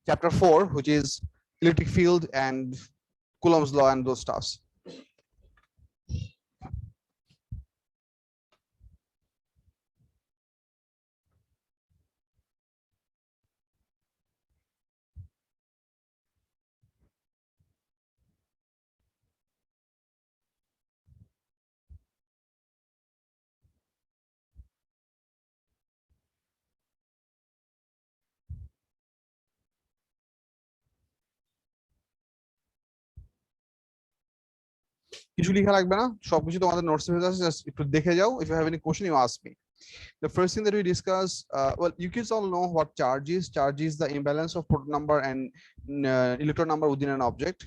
chapter 4, which is electric field and Coulomb's law and those stuffs. কিছু লেখা লাগবে না, সবকিছু তোমাদের নোটসে হয়ে যাচ্ছে, জাস্ট একটু দেখে যাও. If you have any question, you ask me. The first thing that we discuss, well, you kids all know what charge is. Charge is the imbalance of proton number and electron number within an object.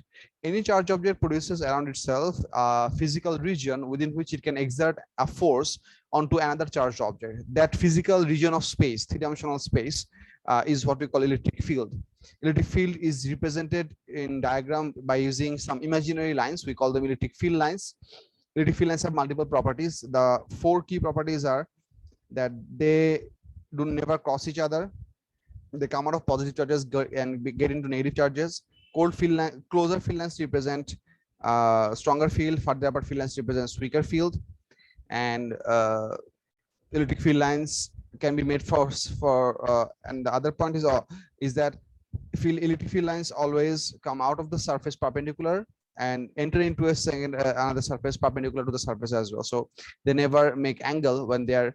Any charge object produces around itself a physical region within which it can exert a force onto another charged object. That physical region of space, three-dimensional space, is what we call electric field. Electric field is represented in diagram by using some imaginary lines. We call them electric field lines. Electric field lines have multiple properties. The 4 key properties are that they do never cross each other, they come out of positive charges and get into negative charges. Cold field line, closer field lines represent stronger field, further apart field lines represents weaker field, and electric field lines can be made for and the other point is that electric field lines always come out of the surface perpendicular and enter into a second another surface perpendicular to the surface as well. So they never make angle when they are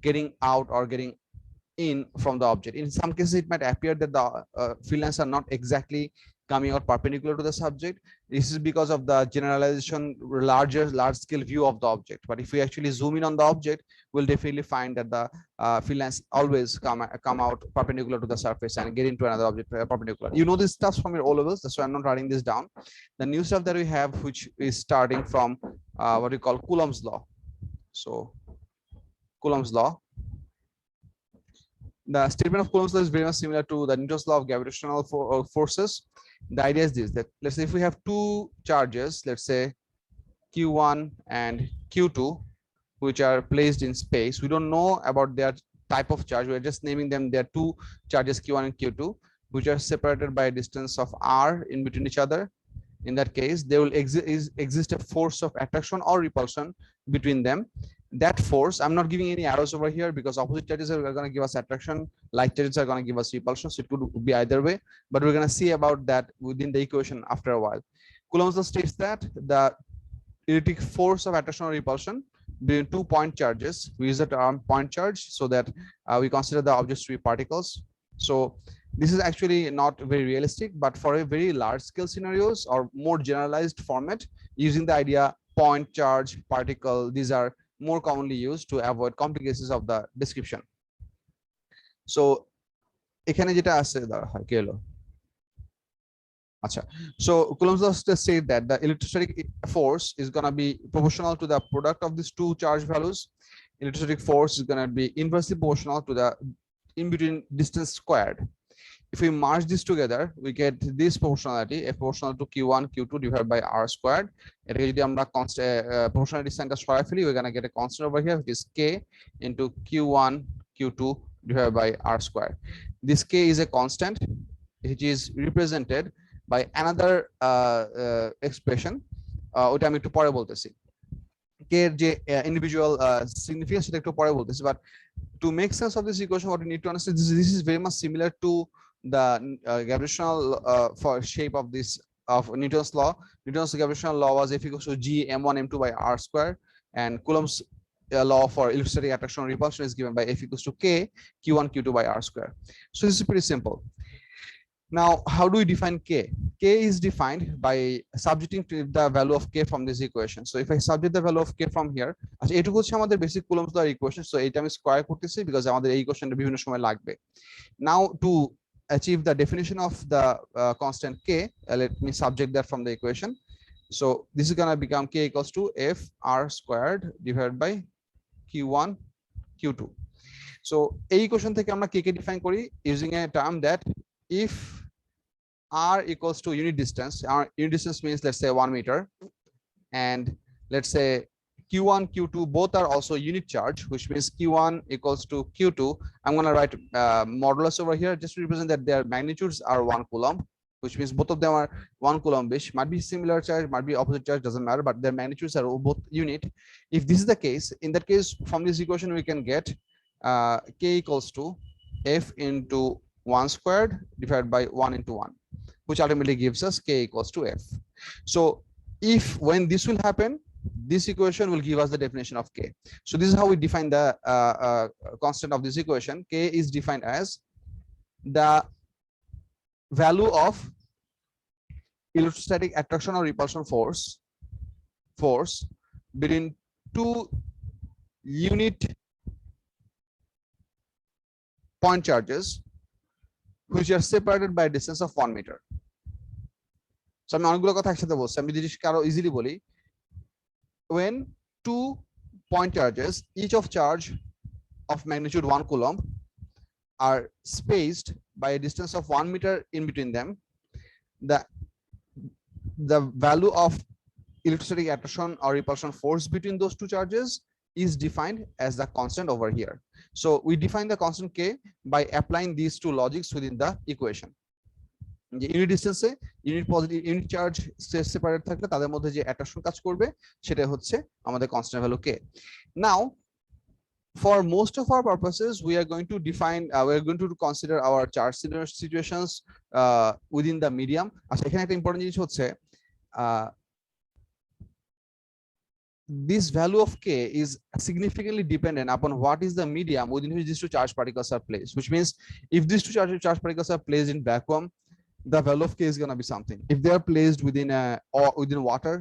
getting out or getting in from the object. In some cases, it might appear that the field lines are not exactly coming out perpendicular to the subject. This is because of the generalization, large scale view of the object. But if we actually zoom in on the object, we'll definitely find that the field lines always come out perpendicular to the surface and get into another object perpendicular. You know this stuff from your O levels, that's why I'm not writing this down. The new stuff that we have, which is starting from what we call Coulomb's law. So Coulomb's law. The statement of Coulomb's law is very much similar to the Newton's law of gravitational forces. The idea is this, that let's say if we have 2 charges, let's say Q1 and Q2, which are placed in space, we don't know about their type of charge, we're just naming them. There are 2 charges Q1 and Q2, which are separated by a distance of r in between each other. In that case, there will exist a force of attraction or repulsion between them. That force, I'm not giving any arrows over here because opposite charges are going to give us attraction, like charges are going to give us repulsion, so it could be either way, but we're going to see about that within the equation after a while. Coulomb's law states that the electric force of attraction or repulsion between 2 point charges, we use the term point charge so that we consider the objects to be particles. So this is actually not very realistic, but for a very large scale scenarios or more generalized format, using the idea point charge particle, these are more commonly used to avoid complications of the description. So এখানে যেটা আছে কি হলো, আচ্ছা, so Coulomb's law said that the electrostatic force is going to be proportional to the product of these 2 charge values. Electrostatic force is going to be inversely proportional to the in between distance squared. If we merge this together, we get this proportionality, a proportional to Q1 Q2 divided by r squared. এটাকে যদি আমরা proportionality sign টা সরাই ফেলি, we're going to get a constant over here, which is k into Q1 Q2 divided by r squared. This k is a constant which is represented by another expression, ওটা আমি একটু পরে বলতেছি, k এর যে individual significance সেটা একটু পরে বলতেছি. But to make sense of this equation, what we need to understand, this is very much similar to the gravitational for shape of this of Newton's law. Newton's gravitational law was F equals to G m1 m2 by r square, and Coulomb's law for electrostatic attraction and repulsion is given by F equals to K Q1 Q2 by r square. So this is pretty simple. Now, how do we define K? K is defined by subjecting to the value of K from this equation. So if I subject the value of K from here, এটুকু হচ্ছে আমাদের basic Coulomb's law equation. So এটা আমি square করতেছি because আমাদের এই ইকুয়েশনটা বিভিন্ন সময় লাগবে. Now to achieve the definition of the constant K, let me subject that from the equation. So this is going to become K equals to F r squared divided by Q1 Q2. So এই equation থেকে আমরা K কে define করি using a term that if r equals to unit distance, our unit distance means let's say 1 meter, and let's say Q1, Q2, both are also unit charge, which means Q1 equals to Q2. I'm going to write modulus over here just to represent that their magnitudes are 1 coulomb, which means both of them are 1 coulombish. Might be similar charge, might be opposite charge, doesn't matter, but their magnitudes are both unit. If this is the case, in that case, from this equation, we can get K equals to F into 1 squared divided by 1 into 1, which ultimately gives us K equals to F. So if when this will happen, this equation will give us the definition of K. So this is how we define the constant of this equation. K is defined as the value of electrostatic attraction or repulsion force between two unit point charges which are separated by a distance of 1 meter. So আমি অনেকগুলো কথা একসাথে বলছি, আমি যদি কারো easily বলি, when two point charges, each of charge of magnitude 1 coulomb, are spaced by a distance of 1 meter in between them, the value of electrostatic attraction or repulsion force between those two charges is defined as the constant over here. So we define the constant K by applying these two logics within the equation. Unit ডিসটেন্সে unit positive unit charge separate থাকলে তাদের মধ্যে যে attraction কাজ করবে সেটা হচ্ছে আমাদের constant value K. Now for most of our purposes we are going to define we are going to consider our charge situations within the medium. আচ্ছা, এখানে একটা ইম্পর্টেন্ট জিনিস হচ্ছে this value of K is significantly dependent upon what is the medium within which these two charged particles are placed, which means if these two charged particles are placed in vacuum, the value of K is going to be something. If they are placed within within water,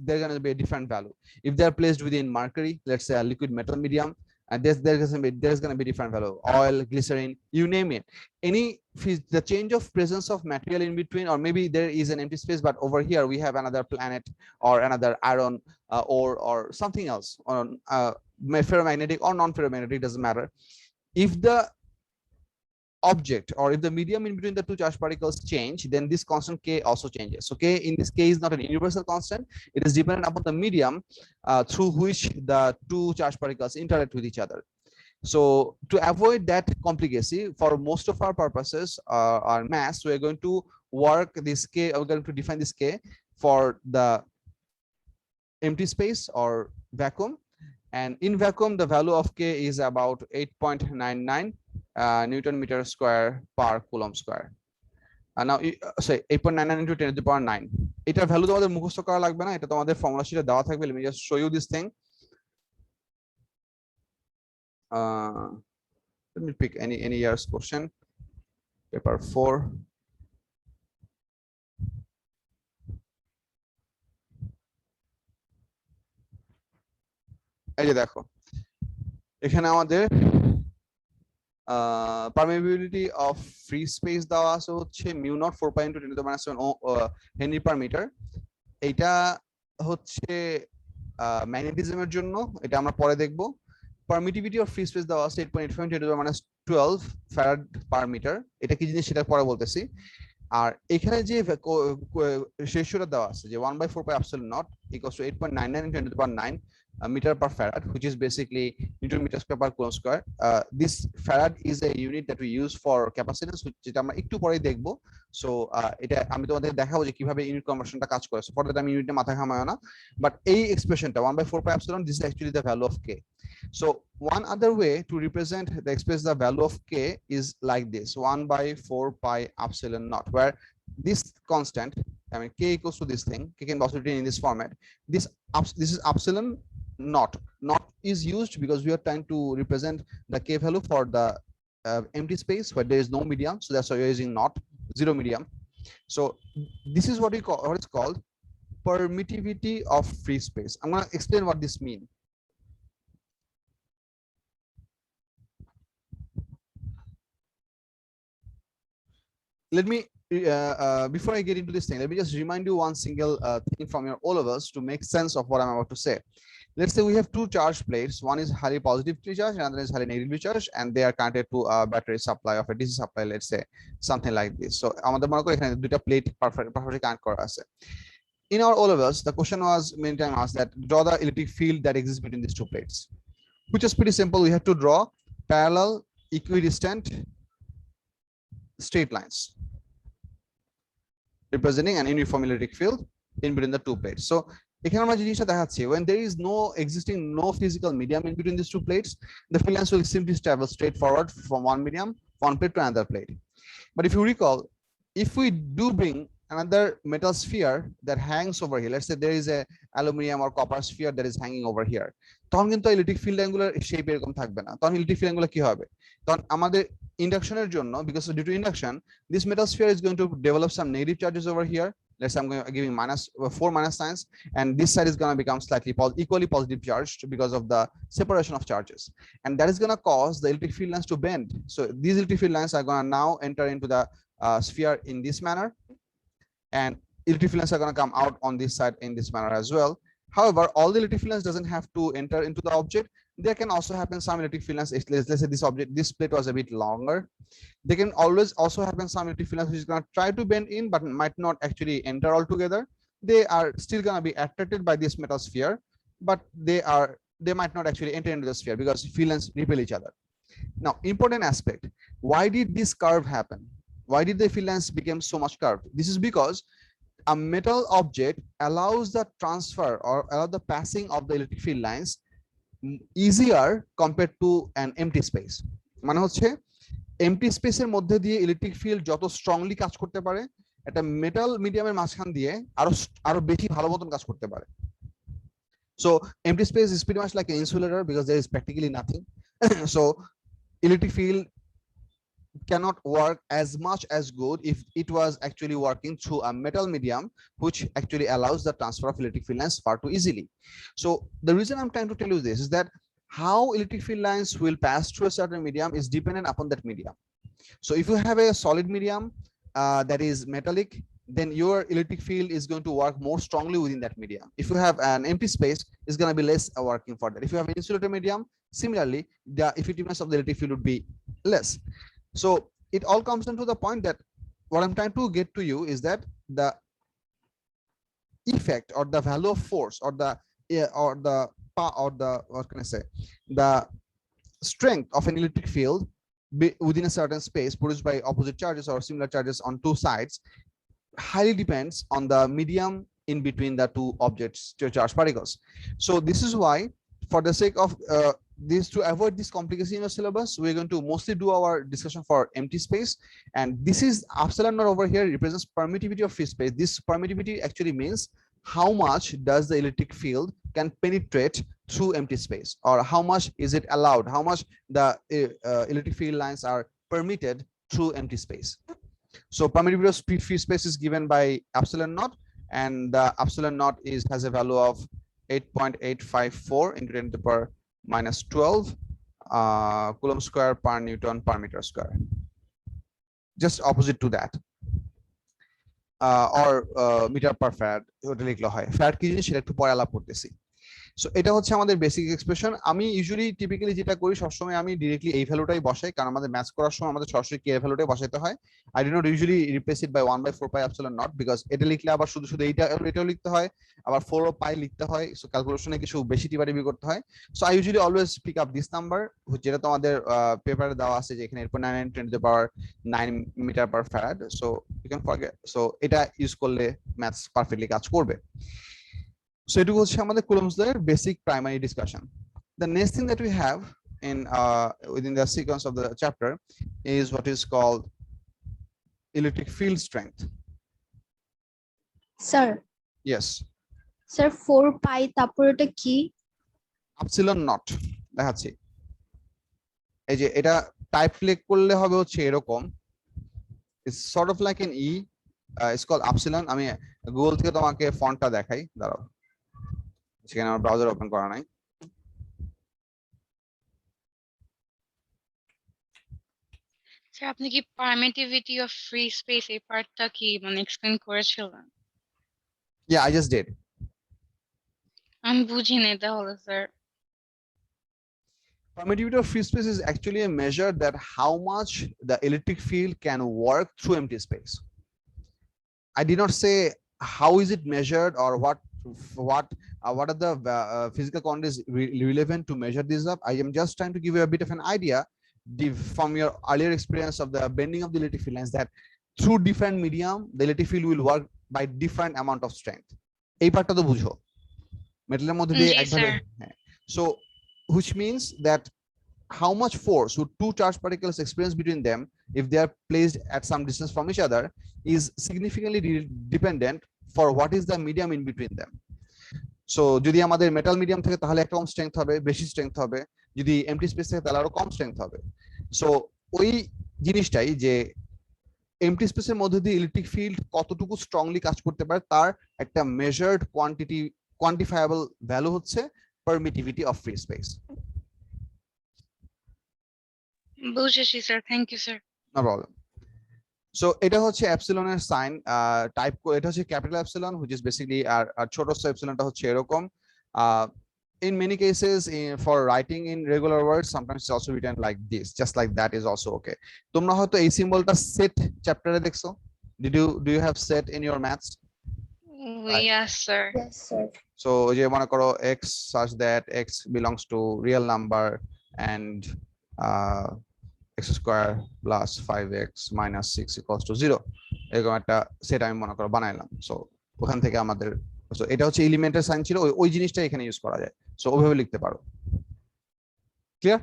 they're going to be a different value. If they are placed within mercury, let's say a liquid metal medium, and there's going to be different value. Oil, glycerin, you name it. The change of presence of material in between, or maybe there is an empty space, but over here we have another planet or another iron ore or something else, or ferromagnetic or non-ferromagnetic, doesn't matter. If the object or if the medium in between the two charged particles change, then this constant K also changes. So K in this case is not an universal constant, it is dependent upon the medium through which the two charged particles interact with each other. So to avoid that complicacy, for most of our purposes, our mass, we are going to work this K, we're going to define this K for the empty space or vacuum, and in vacuum the value of K is about 8.99 Newton meter square per coulomb square. Now say 8.99 into 10 to the power 9. এটার value তোমাদের মুখস্থ করা লাগবে না, এটা তোমাদের formula শিটে দেওয়া থাকবে. Let me just show you this thing. Let me pick any year's question. Paper 4. এই যে দেখো, এখানে আমাদের permeability of free space দেওয়া আছে হচ্ছে mu naught 4 pi into 10 to the minus 7 Henry per meter. এটা হচ্ছে ম্যাগনেটিজমের জন্য, এটা আমরা পরে দেখব. Permittivity of free space দেওয়া আছে 8.85 into 10 to the minus 12 farad per meter. এটা কি জিনিস সেটা পরে বলতেছি. আর এখানে যে রেশিওটা দেওয়া আছে যে 1/4 pi epsilon naught equals to 8.99 into 10 to the power 9 meter per farad, which is basically Newton meter square per coulomb square. This farad is a unit that we use for capacitance, যেটা আমরা একটু পরে দেখব. So এটা আমি তোমাদের দেখাবো যে কিভাবে ইউনিট কনভার্সনটা কাজ করে. সো ফর দ্যাট আমি ইউনিটে মাথা ঘামায় না, বাট এই এক্সপ্রেশনটা 1/4 pi epsilon, this is actually the value of K. So one other way to represent express the value of K is like this: 1/4 pi epsilon naught, where this constant, I mean K equals to this thing, K can also be written in this format. This is epsilon naught. Naught is used because we are trying to represent the K value for the empty space where there is no medium, so that's why we are using naught, zero medium. So this is what is called permittivity of free space. I'm going to explain what this means. Let me before I get into this thing, let me just remind you one single thing from your O levels to make sense of what I'm about to say. Let's say we have two charged plates. One is highly positively charged, and another is highly negatively charged, and they are connected to a battery supply of a DC supply. Let's say something like this. So আমাদের মনে করি এখানে দুটো plate perfectly connect করা আছে. in our O levels, the question was many times asked that draw the electric field that exists between these two plates, which is pretty simple. We have to draw parallel, equidistant straight lines representing an uniform electric field in between the two plates. So when there is no existing no physical medium in between these two plates, the field lines will simply travel straight forward from one plate to another plate. But if you recall, if we do bring another metal sphere that hangs over here, let's say there is a aluminum or copper sphere that is hanging over here, তখন কিন্তু electric field লাইনগুলোর shape এরকম থাকবে না। তখন electric field লাইনগুলো কি হবে, তখন আমাদের ইন্ডাকশনের জন্য, because due to induction this metal sphere is going to develop some negative charges over here. Let's say I'm giving four minus signs, and this side is going to become slightly equally positive charged because of the separation of charges, and that is going to cause the electric field lines to bend. So these electric field lines are going to now enter into the sphere in this manner, and electric field lines are going to come out on this side in this manner as well. However, all the electric field lines doesn't have to enter into the object. There can also happen some electric field lines. Let's say this plate was a bit longer. They can always also happen some electric field lines which is going to try to bend in but might not actually enter altogether. They are still going to be attracted by this metal sphere, but they might not actually enter into the sphere because field lines repel each other. Now, important aspect, why did this curve happen? Why did the field lines become so much curved? This is because a metal object allows the transfer or allow the passing of the electric field lines easier compared to an empty space. মানে হচ্ছে MT স্পেসের মধ্যে দিয়ে electric field যত strongly কাজ করতে পারে, একটা মেটাল মিডিয়ামের মাঝখান দিয়ে আরো বেশি ভালো মতন কাজ করতে পারে। So empty space is pretty much like an insulator because there is practically nothing. So electric field cannot work as much as good if it was actually working through a metal medium, which actually allows the transfer of electric field lines far too easily. So the reason I'm trying to tell you this is that how electric field lines will pass through a certain medium is dependent upon that medium. So if you have a solid medium that is metallic, then your electric field is going to work more strongly within that medium. If you have an empty space, it's going to be less working for that. If you have an insulator medium, similarly, the effectiveness of the electric field would be less. So it all comes down to the point that what I'm trying to get to you is that the effect or the value of force or the what can I say, the strength of an electric field within a certain space produced by opposite charges or similar charges on two sides highly depends on the medium in between the two objects, charged particles. So this is why, for the sake of this, to avoid this complication in your syllabus, we're going to mostly do our discussion for empty space, and this is epsilon naught over here represents permittivity of free space. This permittivity actually means how much does the electric field can penetrate through empty space, or how much is it allowed, how much the electric field lines are permitted through empty space. So permittivity of free space is given by epsilon naught, and the epsilon naught has a value of 8.854 into 10 to the power minus 12 coulomb square per Newton per meter square. Just opposite to that, or meter per farad ওটা লিখলে হয়। farad কি জিনিস সেটা একটু পরে আলাপ করতেছি। সো এটা হচ্ছে আমাদের বেসিক এক্সপ্রেশন। আমি ইউজুয়ালি টিপিক্যালি যেটা করি সবসময় আমি ডিরেক্টলি এই ভ্যালুটাই বসাই, কারণ আমাদের ম্যাথস করার সময় আমাদের সরাসরি কে ভ্যালুটাই বসাইতে হয়। I do not usually replace it by 1/4 pi epsilon naught, because এটা লিখলে আবার শুধু শুধু এটাও লিখতে হয়, আবার 4 ও পাই লিখতে হয়। সো ক্যালকুলেশনে কিছু বেশি টিপাটিপি করতে হয়। So I usually always pick up this number, যেটা তোমাদের পেপারে দেওয়া আছে যে এখানে 8.99 10 to the power 9 metre per farad. So you can forget, so এটা ইউজ করলে ম্যাথস পারফেক্টলি কাজ করবে। So it was Coulomb's basic primary discussion. The next thing that we have in within the sequence of the chapter is what is called electric field strength. Sir. Yes. Sir, 4 pi তারপর এটা কি? Epsilon naught দেখাচ্ছি। এই যে এটা type click করলে হবে হচ্ছে এরকম, it's sort of like an E, it's called epsilon. আমি গুগল থেকে তোমাকে ফন্টটা দেখাই, দাঁড়াও, সেখানে আমার ব্রাউজার ওপেন করা নাই। স্যার আপনি কি পারমিটিভিটি অফ ফ্রি স্পেস এই পার্টটা কি মানে এক্সপ্লেইন করেছিলেন? Yeah, I just did. আমি বুঝিনি তাহলে sir. Permittivity of free space is actually a measure that how much the electric field can work through empty space. I did not say how is it measured, or what are the physical quantities relevant to measure this up? I am just trying to give you a bit of an idea from your earlier experience of the bending of the electric field lines, that through different medium the electric field will work by different amount of strength. এই পার্টটা তো বুঝো মেটালের মধ্যে দিয়ে জি একভাবে, sir. so which means that how much force would two charged particles experience between them if they are placed at some distance from each other is significantly dependent for what is the medium in between them. So যদি আমাদের metal medium থাকে তাহলে একটা কম strength হবে, বেশি strength হবে, যদি MT space থাকে তাহলে আরো কম স্ট্রেংথ হবে। সো ওই জিনিসটাই যে এমটি স্পেসের মধ্যে দিয়ে ইলেকট্রিক ফিল্ড কতটুকু স্ট্রংলি কাজ করতে পারে তার একটা মেজার্ড কোয়ান্টিটি, কোয়ান্টিফায়াবল ভ্যালু হচ্ছে পারমিটিভিটি অফ ফ্রি স্পেস। বুঝেছি sir, thank you sir. No problem. So এটা হচ্ছে এপসিলনের সাইন টাইপ, এটা হচ্ছে capital epsilon which is basically, আর ছোট এপসিলনটা হচ্ছে এরকম। in many cases for writing in regular words sometimes it's also written like this, just like that is also okay. তোমরা হয়তো এই সিম্বলটা সেট চ্যাপ্টারে দেখছো, do you have set in your maths? Yes sir. Yes, sir. So যে মনে করো x such that x belongs to real number and x square plus 5x minus 6 equals to 0, এরকম একটা সেট আমি মনে করো বানাইলাম। সো ওখান থেকে আমাদের, সো এটা হচ্ছে এলিমেন্টের সাইন ছিল, ওই জিনিসটা এখানে ইউজ করা যায়। সো ওইভাবে লিখতে পারো। ক্লিয়ার?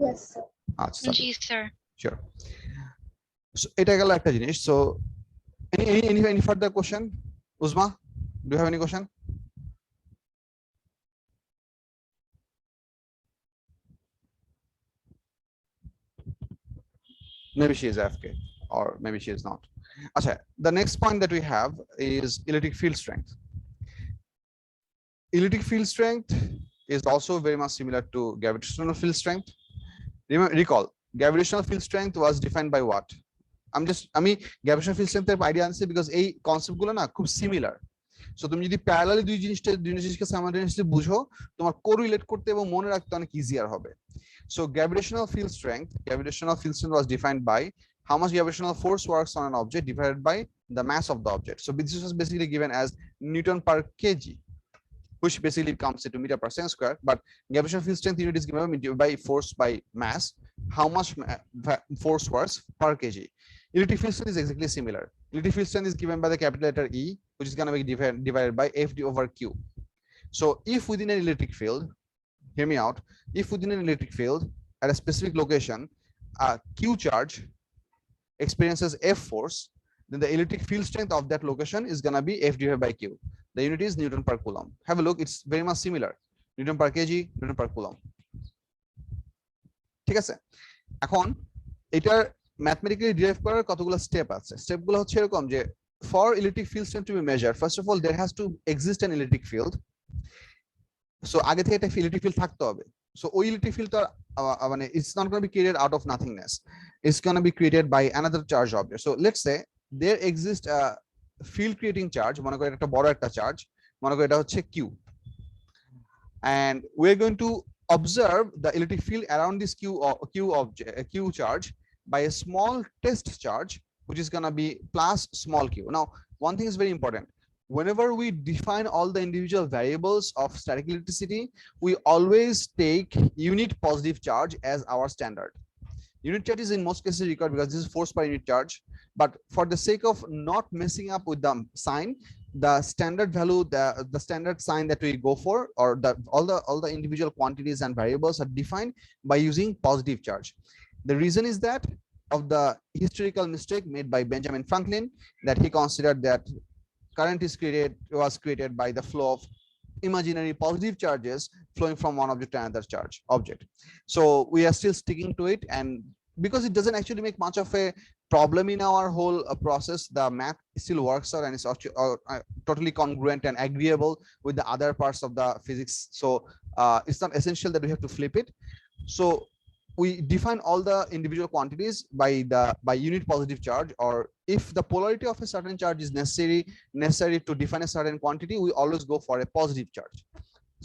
Yes, sir. আচ্ছা জি স্যার। শিওর। সো এটা গেল একটা জিনিস। So any further question? Uzma, do you have any question? Maybe she is AFK or maybe she is not. Acha, the next point that we have is electric field strength. Electric field strength is also very much similar to gravitational field strength. Recall, gravitational field strength was defined by what? আমি gravitational field strength এর idea আনছি because এই concept গুলো না খুব similar. So তুমি যদি parallelly দুই জিনিসকে সাইমালটেনিয়াসলি বুঝো, তোমার কোরিলেট করতে এবং মনে রাখতে অনেক ইজিয়ার হবে। So gravitational field strength was defined by how much gravitational force works on an object divided by the mass of the object. So this was basically given as Newton per kg, which basically comes into meter per second square. But gravitational field strength unit is given by force by mass, how much force works per kg. Electric field strength is exactly similar. Electric field strength is given by the capital letter E, which is going to be divided by FD over Q. So if within an electric field, hear me out, if within an electric field at a specific location, a Q charge experiences F force, then the electric field strength of that location is going to be F divided by Q. The unit is Newton per coulomb. Have a look, it's very much similar. Newton per kg, Newton per coulomb. ঠিক আছে, এখন এটার mathematically derive করার কতগুলো step আছে। স্টেপগুলো হচ্ছে এরকম যে for electric field strength to be measured, first of all there has to exist an electric field. So আগে থেকে একটা electric field থাকতে হবে। So ওই electric field মানে it's not going to be created out of nothingness, it's going to be created by another charge object. So let's say there exists a field creating charge, মনে করো একটা বড় একটা charge, মনে করো এটা হচ্ছে Q, and we're going to observe the electric field around this Q charge by a small test charge which is going to be plus small q. Now one thing is very important, whenever we define all the individual variables of static electricity, we always take unit positive charge as our standard. Unit charge is in most cases required because this is force per unit charge, but for the sake of not messing up with the sign, the standard value, the standard sign that we go for, or all the individual quantities and variables are defined by using positive charge. The reason is that of the historical mistake made by Benjamin Franklin, that he considered that current was created by the flow of imaginary positive charges flowing from one object to another object. So we are still sticking to it, and because it doesn't actually make much of a problem in our whole process, the math still works out and it's totally congruent and agreeable with the other parts of the physics. So it's not essential that we have to flip it. So we define all the individual quantities by unit positive charge, or if the polarity of a certain charge is necessary to define a certain quantity, we always go for a positive charge.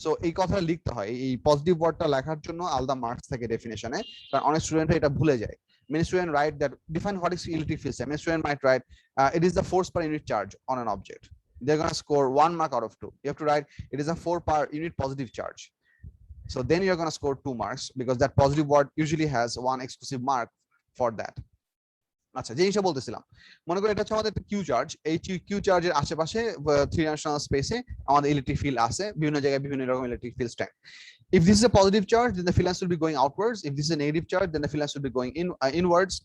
So এই কথা লিখতে হয়, এই positive ওয়ার্ডটা লেখার জন্য আলাদা marks থাকে ডেফিনেশনে, কারণ অনেক স্টুডেন্টরা এটা ভুলে যায়। many students write that define what is electric field strength. Many students might write it is the force per unit charge on an object. They're going to score 1 mark out of 2. You have to write it is a 4 per unit positive charge. So then you're going to score 2 marks because that positive word usually has one exclusive mark for that. আচ্ছা, যে জিনিসটা বলতেছিলাম, মনে করি এটা হচ্ছে আমাদের একটা কিউ চার্জ। এই কিউ চার্জের আশেপাশে 3-dimensional স্পেসে আমাদের ইলেকট্রিক ফিল্ড আছে, বিভিন্ন জায়গায় বিভিন্ন রকম electric field strength. If this is a positive charge, then the field lines will be going outwards. If this is a negative charge, then the field lines will be going inwards.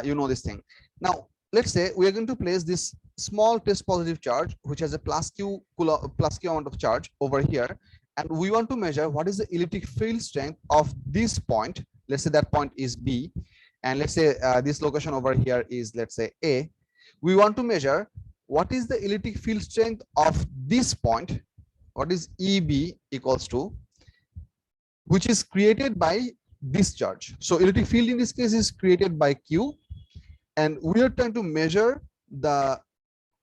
You know this thing. Now, let's say we are going to place this small test positive charge, which has a plus q amount of charge over here, and we want to measure what is the electric field strength of this point. Let's say that point is B, and let's say this location over here is, let's say, A. We want to measure what is the electric field strength of this point, what is EB equals to, which is created by this charge. So electric field in this case is created by Q, and we are trying to measure the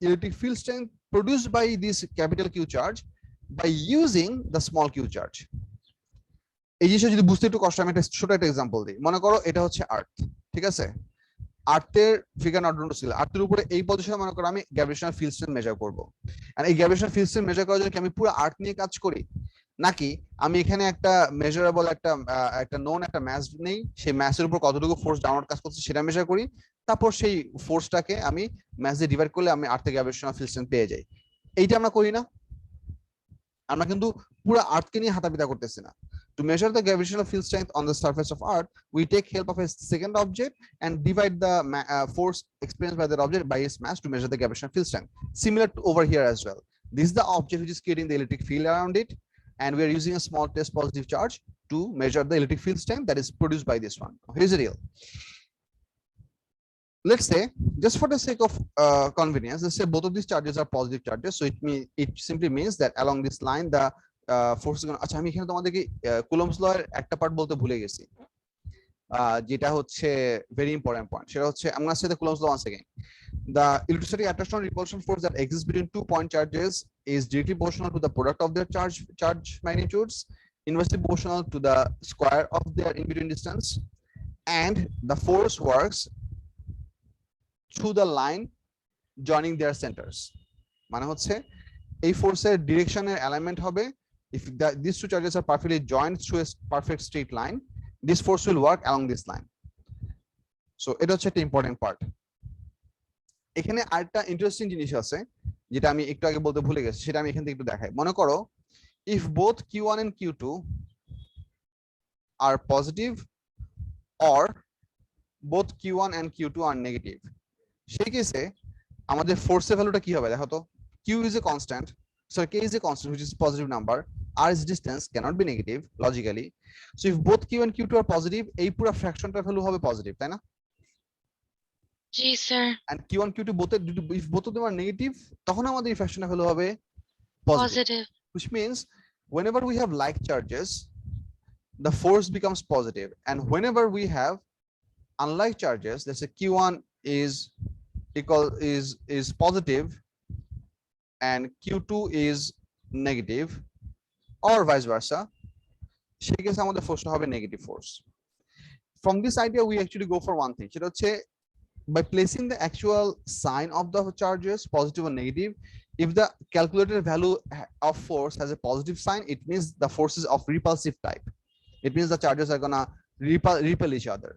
electric field strength produced by this capital Q charge by using the small q charge. এই জিনিসটা যদি বুঝতে একটু কষ্ট, আমি একটা ছোট একটা এক্সাম্পল দিই। মনে করো এটা হচ্ছে আর্থ, ঠিক আছে? আর্থের ফিগার নট ছিল, আর্থের উপরে এই পজিশনে মনে করো আমি গ্র্যাভিটেশনাল ফিল্ড স্ট্রেংথ মেজার করব। আর এই গ্র্যাভিটেশনাল ফিল্ড স্ট্রেংথ মেজার করার জন্য কি আমি পুরো আর্থ নিয়ে কাজ করি, নাকি আমি এখানে একটা মেজারেবল একটা নোন একটা ম্যাস নেই, সেই ম্যাসের উপর কতটুকু ফোর্স ডাউনওয়ার্ড কাজ করছে সেটা মেজার করি, তারপর সেই ফোর্সটাকে আমি ম্যাস দিয়ে ডিভাইড করলে আমি আর্থের গ্র্যাভিটেশনাল ফিল্ড স্ট্রেংথ পেয়ে যাই। এইটা আমরা করি না? আমরা কিন্তু পুরো আর্থকে নিয়ে হাতাপিতা করতেছি না। To measure the gravitational field strength on the surface of Earth, we take help of a second object and divide the force experienced by that object by its mass to measure the gravitational field strength. Similar to over here as well. This is the object which is creating the electric field around it, and we are using a small test positive charge to measure the electric field strength that is produced by this one. Here's the deal. Let's say, just for the sake of convenience, let's say both of these charges are positive charges. So it simply means that along this line the force is going to, আচ্ছা আমি এখানে তোমাদেরকে Coulomb's law এর একটা part বলতে ভুলে গেছি, যেটা হচ্ছে very important point। সেটা হচ্ছে I'm going to say the Coulomb's law once again. The electrostatic attraction or repulsion force that exists between 2 point charges is directly proportional to the product of their charge magnitudes, inversely proportional to the square of their in between distance, and the force works through the line joining their centers. মানে হচ্ছে এই ফোর্সের ডিরেকশনের alignment হবে if these two charges are perfectly joined through a perfect straight line, this force will work along this line. So এটা হচ্ছে একটা important part. এখানে আরেকটা ইন্টারেস্টিং জিনিস আছে যেটা আমি একটু আগে বলতে ভুলে গেছি, সেটা আমি এখান থেকে একটু দেখাই। মনে করো if both q1 and q2 are positive or both q1 and q2 are negative, সেই কেসে আমাদের ফোর্সের ভ্যালুটা কি হবে দেখো তো। q is a constant, so k is a constant which is positive number, r is distance, cannot be negative logically. So if both q and q2 are positive, এই পুরো ফ্র্যাকশনটার ভ্যালু হবে পজিটিভ, তাই না? জি sir. and q1 q2 both if both of them are negative, তখন আমাদের এই ফ্র্যাকশনের value হবে positive, which means whenever we have like charges the force becomes positive, and whenever we have unlike charges, let's say q1 is positive and q2 is negative or vice versa, সেই ক্ষেত্রে আমাদের ফোর্সটা হবে negative force. From this idea we actually go for one thing, সেটা হচ্ছে by placing the actual sign of the charges positive or negative, if the calculated value of force has a positive sign, it means the force is of repulsive type. It means the charges are gonna repel each other,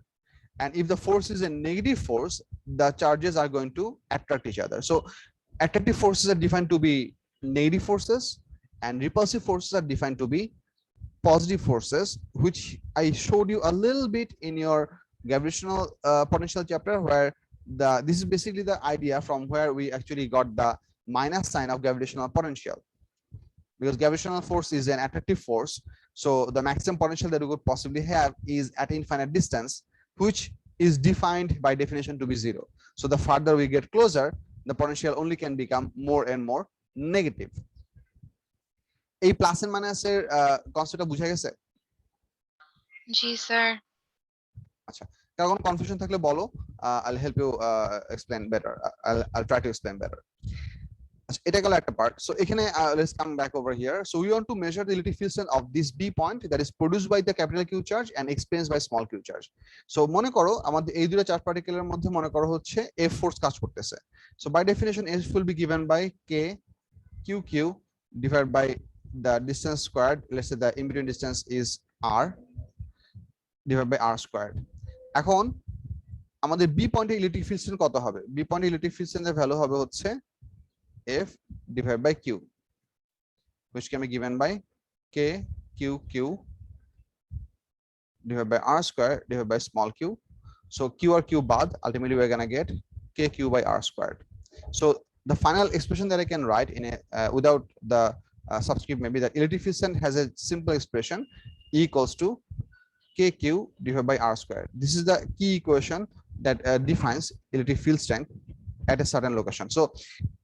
and if the force is a negative force, the charges are going to attract each other. So attractive forces are defined to be negative forces and repulsive forces are defined to be positive forces, which I showed you a little bit in your gravitational potential chapter, where this is basically the idea from where we actually got the minus sign of gravitational potential, because gravitational force is an attractive force, so the maximum potential that we could possibly have is at infinite distance, which is defined by definition to be 0. So the further we get closer, the potential only can become more and more negative. এই plus and মাইনাসের কনসেপ্টটা বুঝা গেছে? জি sir. আচ্ছা, কারো কোনো confusion থাকলে বলো, I'll help you explain better. I'll try to explain better. আচ্ছা, এটা গেল একটা part. So এখানে let's come back over here. So we want to measure the electric field strength of this B point that is produced by the capital Q charge and experienced by small q charge. So মনে করো আমাদের এই দুটো charge পার্টিকেলের মধ্যে মনে করো হচ্ছে F force কাজ করতেছে. So by definition F will be given by K QQ divided by the distance squared. Let's say the in between distance is R divided by R squared. এখন আমাদের B পয়েন্টে electric field strength কত হবে? B পয়েন্টে electric field স্ট্রেংথের value হবে হচ্ছে F divided by Q, which can be given by K QQ divided by R square divided by small q. So Q or Q bad, ultimately we're gonna get KQ by R squared. So the final expression that I can write in a without the subscript, maybe that electric field strength has a simple expression E equals to KQ divided by R squared. This is the key equation that defines electric field strength at a certain location. So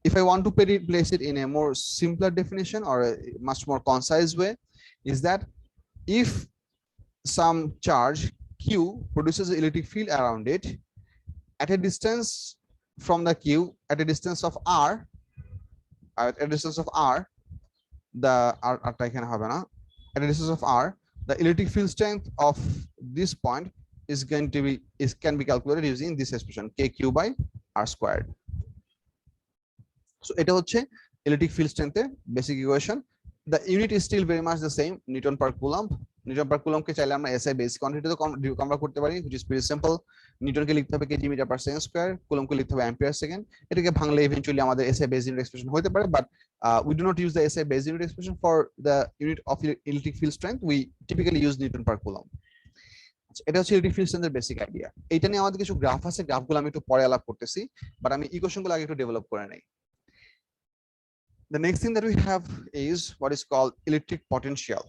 if I want to place it in a more simpler definition or a much more concise way, is that if some charge Q produces an electric field around it at a distance from the Q, at a distance of R, the at a distance of R, the electric field strength of this point is going to be can be calculated using this expression KQ by R squared. So এটা হচ্ছে electric field strength এর basic equation. The unit is still very much the same, Newton per coulomb. Newton per coulomb কে চাইলে আমরা SI basic quantity তে convert করতে পারি, which is pretty simple. Newton কে লিখতে হবে KG metre per second square, coulomb কে লিখতে হবে অ্যাম্পিয়ার সেকেন্ড। এটাকে ভাঙলে ইভেন্চুয়ালি আমাদের SI base unit expression হতে পারে, but we do not use the SI base unit expression for the unit of electric field strength. We typically use Newton per coulomb. এটা হচ্ছে ইলেকট্রিক ফিল্ড স্ট্রেংথের বেসিক আইডিয়া। এটা নিয়ে আমাদের কিছু graph আছে, গ্রাফগুলো আমি একটু পরে আলাপ করতেছি, বাট আমি ইকুয়েশনগুলো আগে একটু ডেভেলপ করে নেই। The next thing that we have is what is called electric potential.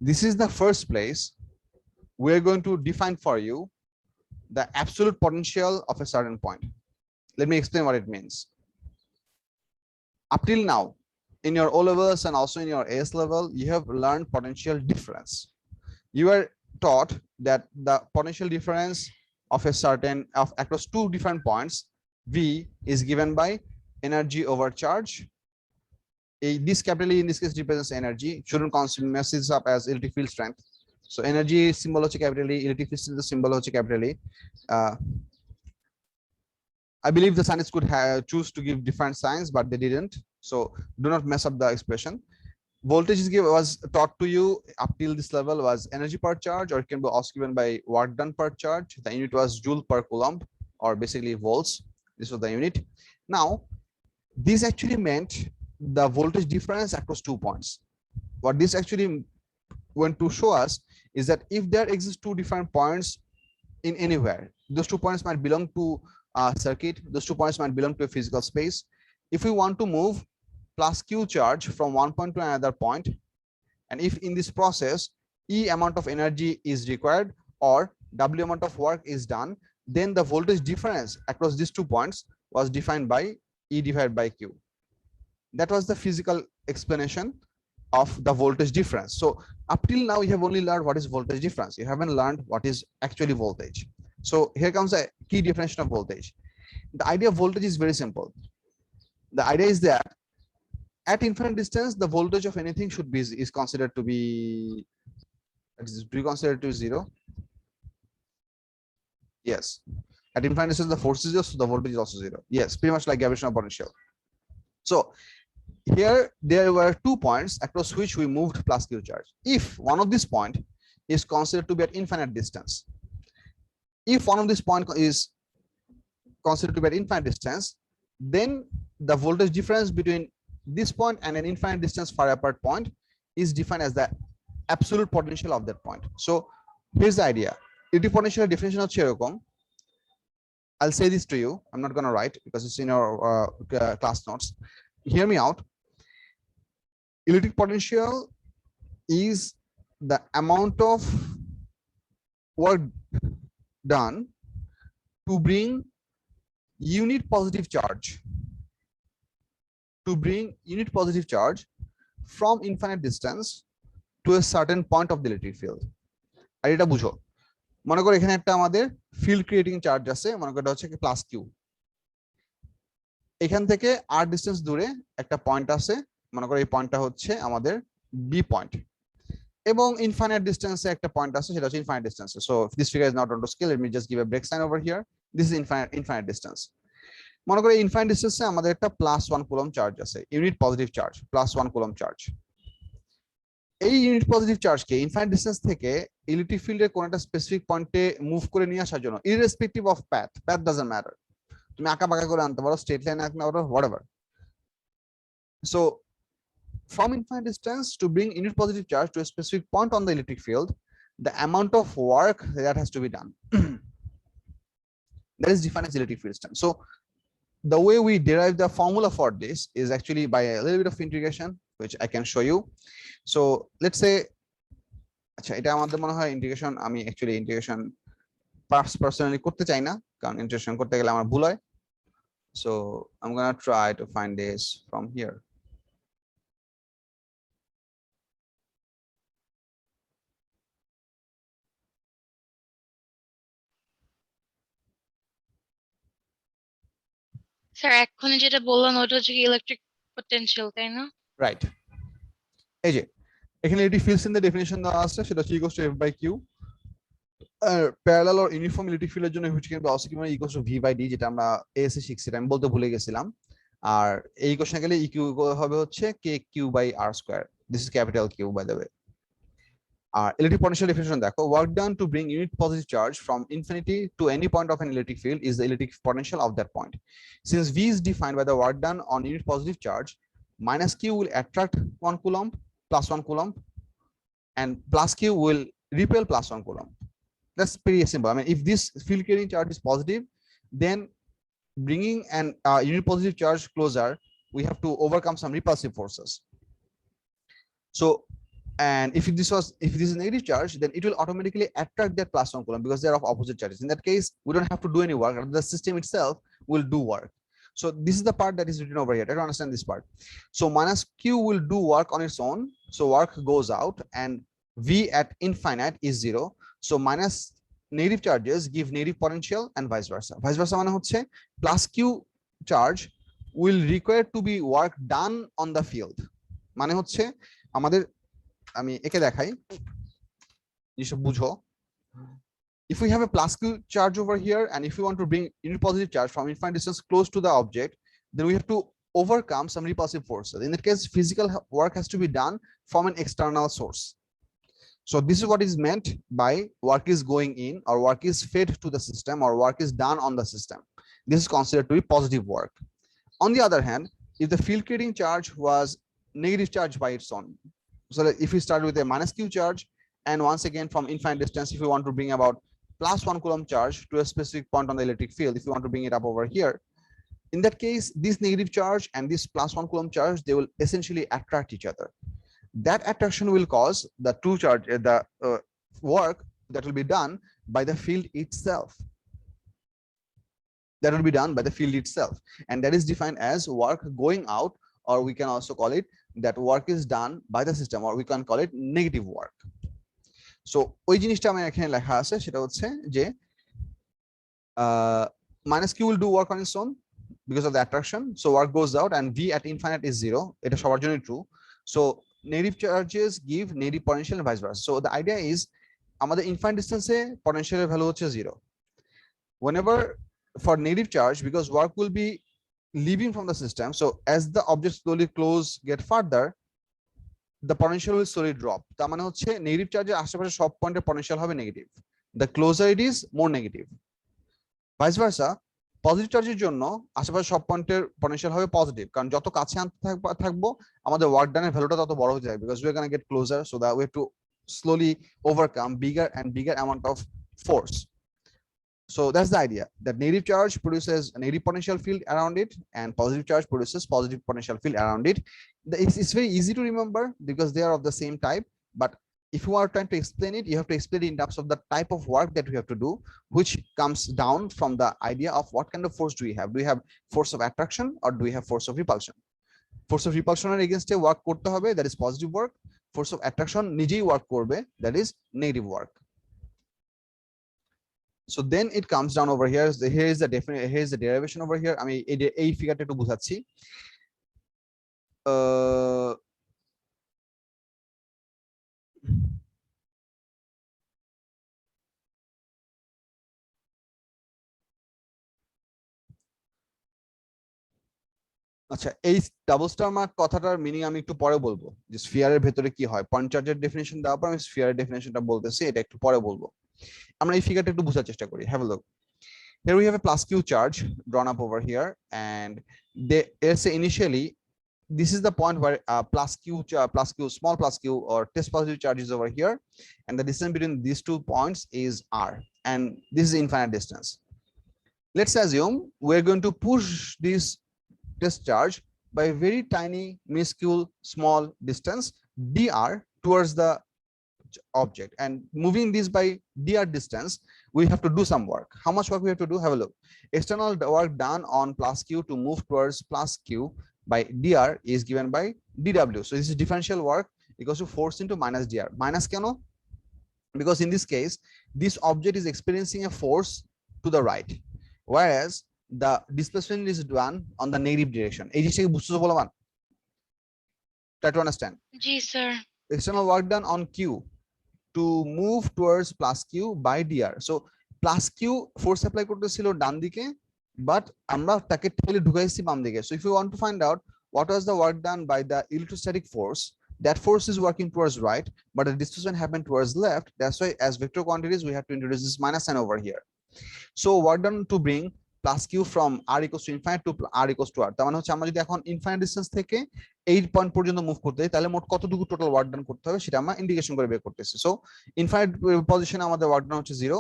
This is the first place we're going to define for you the absolute potential of a certain point. Let me explain what it means. Up till now, in your O levels and also in your AS level, you have learned potential difference. You were taught that the potential difference of a certain across two different points, V is given by energy over charge. This capital E in this case represents energy. Shouldn't mess this up as electric field strength. So energy symbol হচ্ছে capital E, electric field strength symbol হচ্ছে capital E. I believe the scientists could choose to give different signs, but they didn't. So do not mess up the expression. Voltage is was taught to you up till this level was energy per charge, or it can be also given by work done per charge. The unit was joule per coulomb, or basically volts. This was the unit. Now, this actually meant the voltage difference across 2 points. What this actually went to show us is that if there exist 2 different points in anywhere, those 2 points might belong to a circuit, those 2 points might belong to a physical space. If we want to move plus Q charge from one point to another point, and if in this process E amount of energy is required or W amount of work is done, then the voltage difference across these 2 points was defined by E divided by Q. That was the physical explanation of the voltage difference. So up till now you have only learned what is voltage difference. You haven't learned what is actually voltage. So here comes a key definition of voltage. The idea of voltage is very simple. The idea is that at infinite distance, the voltage of anything should be is considered to be considered to zero. Yes, at infinite distance, the force is zero, so the voltage is also zero. Yes, pretty much like gravitational potential. So here there were 2 points across which we moved plus Q charge. If one of this point is considered to be at infinite distance, if one of this point is considered to be at infinite distance, then the voltage difference between this point and an infinite distance far apart point is defined as the absolute potential of that point. So here's the idea. Electric potential definition হচ্ছে এরকম. I'll say this to you. I'm not going to write because it's in your class notes. Hear me out. Electric potential is the amount of work done to bring unit positive charge from infinite distance to a certain point of the electric field. আর এটা বুঝো, মনে করো এখানে একটা আমাদের field creating charge আছে, মনে করো এটা হচ্ছে প্লাস কিউ। এখান থেকে আর ডিস্টেন্স দূরে একটা পয়েন্ট আছে, মনে করো এই পয়েন্টটা হচ্ছে আমাদের বি পয়েন্ট, এবং ইনফাইনাইট ডিস্টেন্সে একটা পয়েন্ট আছে, সেটা হচ্ছে infinite distance. So this figure is not on to scale, let me just give a break sign over here. This is infinite distance. মনে করো ইনফাইনাইট ডিস্টেন্সে আমাদের একটা +1 কুলম্ব চার্জ আছে, unit positive charge, +1 coulomb charge. এই unit positive চার্জকে infinite distance থেকে electric ফিল্ডের কোন একটা স্পেসিফিক পয়েন্টে মুভ করে নিয়ে আসার জন্য, irrespective of path doesn't matter, তুমি আঁকা বাঁকা করে আনতে পারো, স্ট্রেট লাইন আঁকতে পারো, whatever. So from infinite distance to bring unit positive charge to a specific point on the electric field, the amount of work that has to be done that is defined as electric field distance. So the way we derive the formula for this is actually by a little bit of integration, which I can show you. So let's say আচ্ছা, এটা আমাদের মনে হয় integration, আমি actually integration personally করতে চাই না, কারণ ইন্টিগ্রেশন করতে গেলে আমার ভুল হয়। So I'm gonna try to find this from here. Sir এক্ষুনি যেটা বললেন ওটা হচ্ছে ইলেকট্রিক পটেনশিয়াল, তাই না? রাইট, এই যে এখানে এটি ফিল্ডস ইন দ্য ডেফিনিশন দেওয়া আছে, সেটা হচ্ছে equals to F/Q। Parallel or uniform electric ফিল্ডের জন্য হচ্ছে কিন্তু also মানে ইকুয়ালস টু V/D, যেটা আমরা এএসএ শিখছি, আমি বলতে ভুলে গেছিলাম। আর এই কোশ্চেনে গেলে ইকিউ হবে হচ্ছে KQ/R², this is capital Q by the way. আর ইলেকট্রিক পটেনশিয়াল ডেফিনিশন দেখো, work done to bring unit positive charge from infinity to any point of an electric field is the electric potential of that point. Since V is defined by the work done on unit positive charge, minus Q will attract 1 coulomb, +1 coulomb, and plus Q will repel +1 coulomb. That's pretty simple. I mean, if this field carrying charge is positive, then bringing an unit positive charge closer, we have to overcome some repulsive forces. So, and if this is negative charge, then it will automatically attract that +1 coulomb because they are of opposite charges. In that case, we don't have to do any work, the system itself will do work. So this is the part that is written over here. Try to understand this part. So minus Q will do work on its own, so work goes out, and V at infinite is 0. So minus negative charges give negative potential and vice versa. Vice versa মানে হচ্ছে plus Q charge will require to be work done on the field. মানে হচ্ছে আমাদের, আমি একে দেখাই যেসব বুঝো। If we have a plus Q charge over here, and if we want to bring unit positive charge from infinite distance close to the object, then we have to overcome some repulsive forces. In that case, physical work has to be done from an external source. So this is what is meant by work is going in, or work is fed to the system, or work is done on the system. This is considered to be positive work. On the other hand, if the field creating charge was negative charge by its own, so if we start with a minus Q charge, and once again from infinite distance, if we want to bring about +1 coulomb charge to a specific point on the electric field, if you want to bring it up over here, in that case, this negative charge and this +1 coulomb charge, they will essentially attract each other. That attraction will cause the two charge, the work that will be done by the field itself. That will be done by the field itself, and that is defined as work going out, or we can also call it that work is done by the system, or we can call it negative work. So ওই জিনিসটা আমি এখানে লেখা আছে, সেটা হচ্ছে যে minus Q will do work on its own because of the attraction, so work goes out, and V at infinite is 0. এটা সবার জন্য true. So negative charges give negative potential and vice versa. So the idea is আমাদের infinite distance এ potential এর value হচ্ছে 0. Whenever for negative charge, because work will be leaving from the system, so as the object slowly get further, the potential will slowly drop. তার মানে হচ্ছে negative চার্জের আশেপাশে সব পয়েন্টের পটেনশিয়াল হবে negative, the closer it is more negative. Vice versa, positive চার্জের জন্য আশেপাশে সব পয়েন্টের পটেনশিয়াল হবে পজিটিভ, কারণ যত কাছে আনতে থাকবো আমাদের ওয়ার্ক ডানের ভ্যালুটা তত বড় হয়ে যায়, because we are going to get closer, so that we have to slowly overcome bigger and bigger amount of force. So that's the idea, that negative charge produces a negative potential field around it, and positive charge produces positive potential field around it. It's very easy to remember because they are of the same type, but if you are trying to explain it, you have to explain it in terms of the type of work that we have to do, which comes down from the idea of what kind of force do we have. Do we have force of attraction, or do we have force of repulsion? Force of repulsion against a work করতে হবে, that is positive work. Force of attraction নিজেই work করবে, that is negative work. So then it comes down over here. Here is the definite. Here is the derivation over here. I mean, এই ফিগারটা একটু বুঝাচ্ছি। আচ্ছা, এই double star mark কথাটার meaning আমি একটু পরে বলবো, যে স্ফিয়ারের ভেতরে কি হয়। পয়েন্ট চার্জের ডেফিনেশন দেওয়ার পর আমি স্ফিয়ারের ডেফিনেশনটা বলতেছি, এটা একটু পরে বলবো। আমরা এই ফিগারটা একটু বোঝার চেষ্টা করি। Have a look. Here we have a plus q charge drawn up over here, and there's initially this is the point where small plus q or test positive charge is over here, and the distance between these 2 points is r, and this is infinite distance. Let's assume we're going to push this test charge by a very tiny minuscule small distance dr towards the object, and moving this by dr distance, we have to do some work. How much work we have to do? Have a look. External work done on plus q to move towards plus q by dr is given by dw. So this is differential work equals to force into minus dr. Minus keno? Because in this case, this object is experiencing a force to the right, whereas the displacement is done on the negative direction. এই জিনিসটাকে বুঝতে বলবান? Try to understand. G sir. External work done on q to move towards plus q by dr. So plus q force apply করতেছিল ডান দিকে, but আমরা তাকে ঠেলে ঢুকাইছি বাম দিকে. So if you want to find out what was the work done by the electrostatic force, that force is working towards right, but the displacement happened towards left. That's why as vector quantities we have to introduce this minus sign over here. So work done to bring plus q from r equals to infinite to r equals to r. তার মানে হচ্ছে আমরা যদি এখন infinite distance থেকে এই point পর্যন্ত move করতে চাই, তাহলে মোট কতটুকু টোটাল ওয়ার্ক ডান করতে হবে সেটা আমরা ইন্ডিকেশন করে বের করতেছি। সো ইনফাইনাইট পজিশনে আমাদের ওয়ার্ক ডান হচ্ছে 0,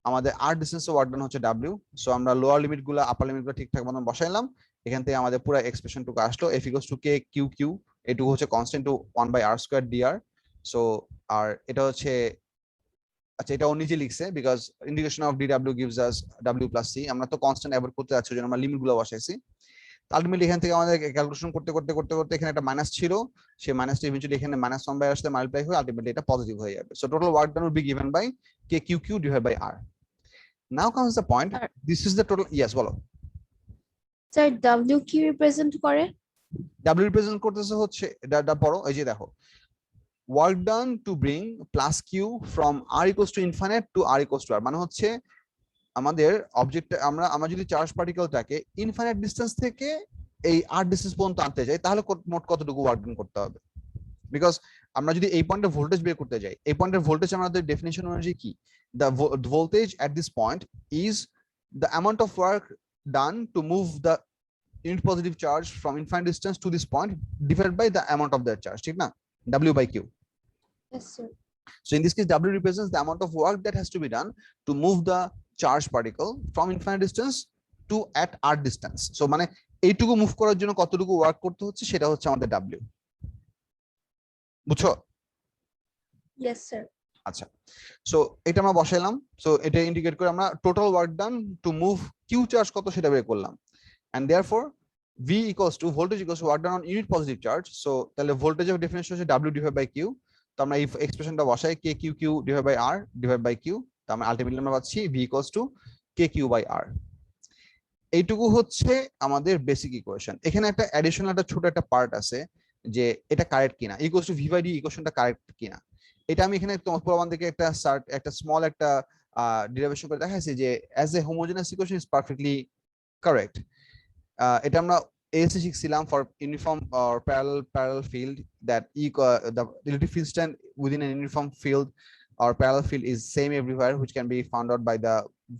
আমাদের r ডিসটেন্সে ওয়ার্ক ডান হচ্ছে w। সো আমরা লোয়ার লিমিট গুলো আপার লিমিট গুলো ঠিকঠাক মতন বসাইলাম, এখান থেকে আমাদের পুরো এক্সপ্রেশনটুকু আসলো f equals to k q q, এটুকু হচ্ছে constant to 1/r square dr। So আর এটা হচ্ছে, আচ্ছা এটা ও নিজে লিখছে, because integration of dw gives us w plus c। আমরা তো কনস্ট্যান্ট অ্যাভয়েড করতে যাচ্ছি, জন্য আমরা লিমিট গুলো বসাইছি। আলটিমেটলি এখান থেকে আমাদের ক্যালকুলেশন করতে করতে করতে করতে এখানে একটা মাইনাস ছিল, সেই মাইনাসটা ইভেন্চুয়ালি এখানে -1/r সাথে মাল্টিপ্লাই হয়ে আলটিমেটলি এটা পজিটিভ হয়ে যাবে। So total work done will be given by k q q divided by r. Now comes the point, this is the total, yes বলো স্যার w কি রিপ্রেজেন্ট করে? w represent করতেছে হচ্ছে এটা পড়ো, এই যে দেখো, work done to bring plus q from r equals to infinite to r equals to r, মানে হচ্ছে আমাদের অবজেক্ট আমরা যদি চার্জ পার্টিকেলটাকে ইনফাইনাইট ডিসটেন্স থেকে এই r ডিসটেন্স পর্যন্ত আনতে যাই, তাহলে মোট কতটুকু ওয়ার্ক ডান করতে হবে। বিকজ আমরা যদি এই পয়েন্টে ভোল্টেজ বের করতে যাই, এই পয়েন্টের ভোল্টেজ আমাদের ডেফিনিশন অনুযায়ী কি, the voltage at this point is the amount of work done to move the unit positive charge from infinite distance to this point divided by the amount of that charge, ঠিক না, w by q. Yes sir. So in this case, w represents the amount of work that has to be done to move the charged particle from infinite distance to at r distance. So মানে এইটুকু move করার জন্য কতটুকু work করতে হচ্ছে সেটা হচ্ছে আমাদের w, বুঝছো? Yes sir. আচ্ছা, সো এটা আমরা বসাইলাম। সো এটা ইন্ডিকেট করে আমরা total work done to move q charge কত সেটা বের করলাম, and therefore v equals to voltage equals to work done on unit positive charge. So তাহলে ভোল্টেজের ডেফিনিশন হচ্ছে w divided by q। তো আমরা এই এক্সপ্রেশনটা বসাই k q q divided by r divided by q, তো আমরা আলটিমেটলি আমরা পাচ্ছি v equals to k q by r। এইটুকু হচ্ছে আমাদের বেসিক ইকুয়েশন। এখানে একটা অ্যাডিশনাল একটা ছোট একটা পার্ট আছে, যে এটা কারেক্ট কিনা, equals to v by d ইকুয়েশনটা কারেক্ট কিনা, এটা আমি এখানে তোমার প্রমাণ থেকে একটা স্মল একটা ডেরিভেশন করে দেখাইছি, যে as a homogeneous equation is perfectly correct. এটা আমরা এসে শিখছিলাম for uniform or parallel field, that the electric field strength within an uniform field or parallel field is same everywhere, which can be found out by the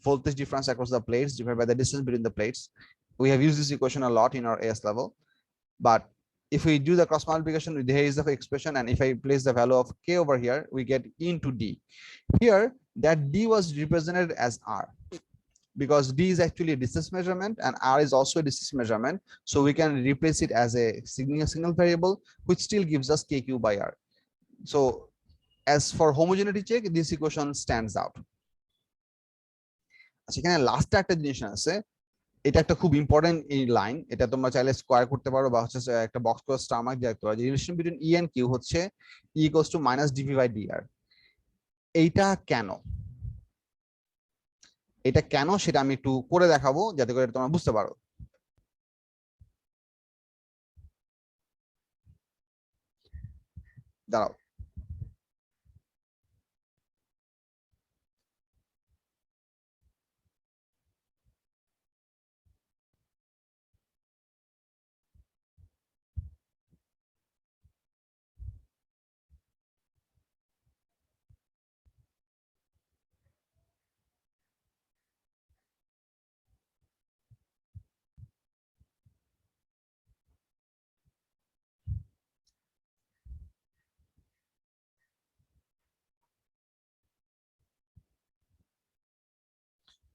voltage difference across the plates divided by the distance between the plates. We have used this equation a lot in our AS level, but if we do the cross multiplication, here is the expression, and if I place the value of k over here, we get e into d. Here that d was represented as r, because d is actually a distance measurement and r is also a distance measurement, so we can replace it as a single variable, which still gives us kq by r. So as for homogeneity check, this equation stands out. আচ্ছা, এখানে last একটা জিনিস আছে, এটা একটা খুব important এই line, এটা তোমরা চাইলে স্কয়ার করতে পারো বা হচ্ছে একটা বক্স করে স্টার মার্ক দিয়ে রাখতে পারো। Relation between E and q হচ্ছে e equals to minus dv by dr। এইটা কেন? এটা কেন সেটা আমি একটু করে দেখাবো যাতে করে তোমরা বুঝতে পারো। দাঁড়াও।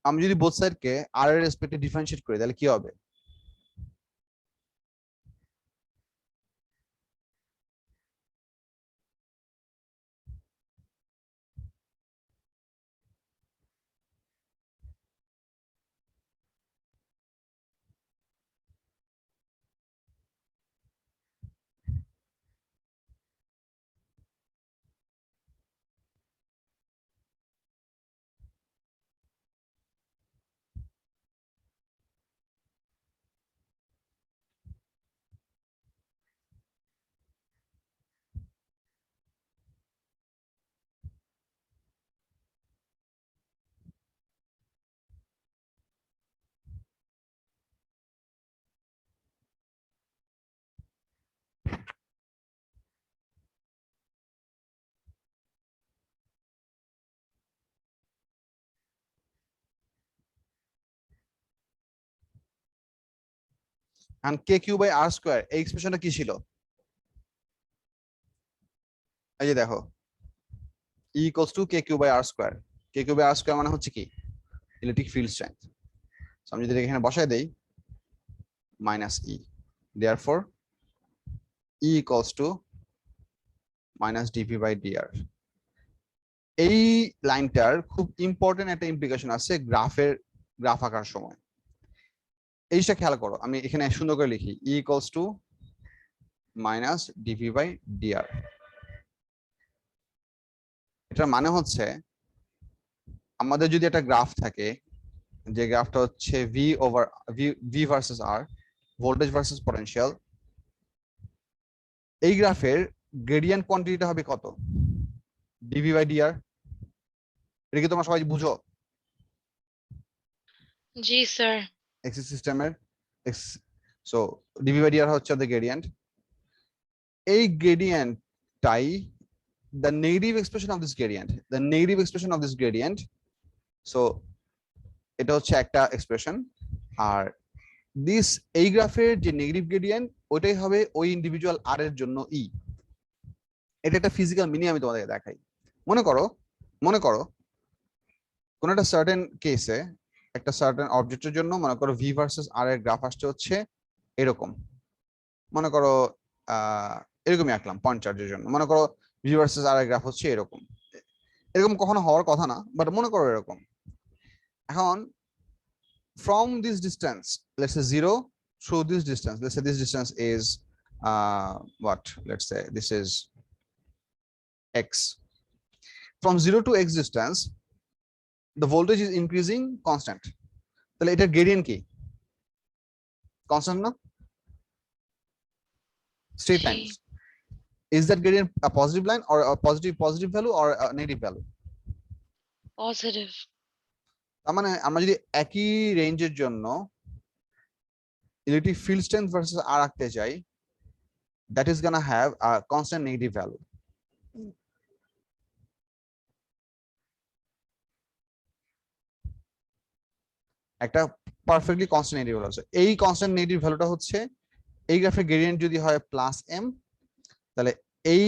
আমি যদি বোথ সাইডকে আর এর রেসপেক্টে ডিফারেন্সিয়েট করি তাহলে কি হবে? and k Q by r square এই এক্সপ্রেশনটা কি ছিল? এই যে দেখো E equals to k Q by r square. K Q by r square মানে হচ্ছে কি? Electric field strength. আমি যদি এখানে বসাই দেই minus E, therefore E equals to minus dp by dr. এই লাইনটার খুব ইম্পর্টেন্ট একটা ইমপ্লিকেশন আছে গ্রাফ আঁকার সময়। এইটা খেয়াল করো, আমি এখানে সুন্দর করে লিখি E equals to minus dp by dr. এটার মানে হচ্ছে আমাদের যদি একটা গ্রাফ থাকে, যে গ্রাফটা হচ্ছে V versus r, voltage versus potential, এই গ্রাফের গ্রেডিয়েন্ট কোয়ান্টিটিটা হবে কত? Dv by dr. এটা কি তোমরা সবাই বুঝো? জি স্যার। এক্সিস সিস্টেমের সো ডিভি বাই ডিআর হচ্ছে দ্য গ্রেডিয়েন্ট। এই গ্রেডিয়েন্টটাই the negative expression of this gradient, the negative expression of this gradient. So এটা হচ্ছে একটা এক্সপ্রেশন, আর দিস এই গ্রাফের যে নেগেটিভ গ্রেডিয়েন্ট ওইটাই হবে ওই ইন্ডিভিজুয়াল আর এর জন্য ই। এটা একটা ফিজিক্যাল মিনিং আমি তোমাদেরকে দেখাই। মনে করো কোন একটা সার্টেন কেসে একটা সার্টেন অবজেক্টের জন্য মনে করো ভি ভার্সেস আর এর গ্রাফ আসছে হচ্ছে এরকম। মনে করো এরকমই আঁকলাম পয়েন্ট চার্জের জন্য। মনে করো ভি ভার্সেস আর এর গ্রাফ হচ্ছে এরকম। এরকম কখনো হওয়ার কথা না, বাট মনে করো এরকম। এখন from this distance, let's say 0 through this distance, let's say this distance is what, let's say this is x. From 0 to x distance the voltage is increasing constant. তাহলে এটার gradient কি? constant না? straight G. lines. Is that gradient a positive line or a positive value or a negative value? Positive. তার মানে আমরা যদি একই রেঞ্জের জন্য ইলেকট্রিক ফিল্ড স্ট্রেংথ ভার্সেস আর আঁকতে চাই, that is gonna have a constant negative value. একটা পারফেক্টলি কনস্ট্যান্ট নেগেটিভ ভ্যালু আছে। এই কনস্ট্যান্ট নেগেটিভ ভ্যালুটা হচ্ছে এই গ্রাফের গ্রেডিয়েন্ট যদি হয় প্লাস এম, তাহলে এই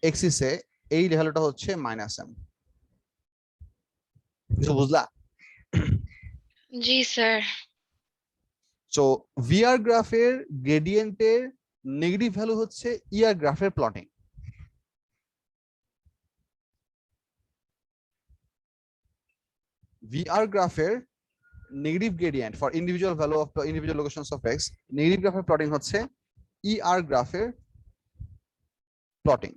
এক্সিসে এই ভ্যালুটা হচ্ছে মাইনাস এম। কিছু বুঝলা? জি স্যার। সো ভিআর গ্রাফের গ্রেডিয়েন্টের নেগেটিভ ভ্যালু হচ্ছে ইআর গ্রাফের প্লটিং। VR গ্রাফের negative gradient for individual value of individual locations of x, negative গ্রাফের প্লটিং হচ্ছে ER গ্রাফের প্লটিং।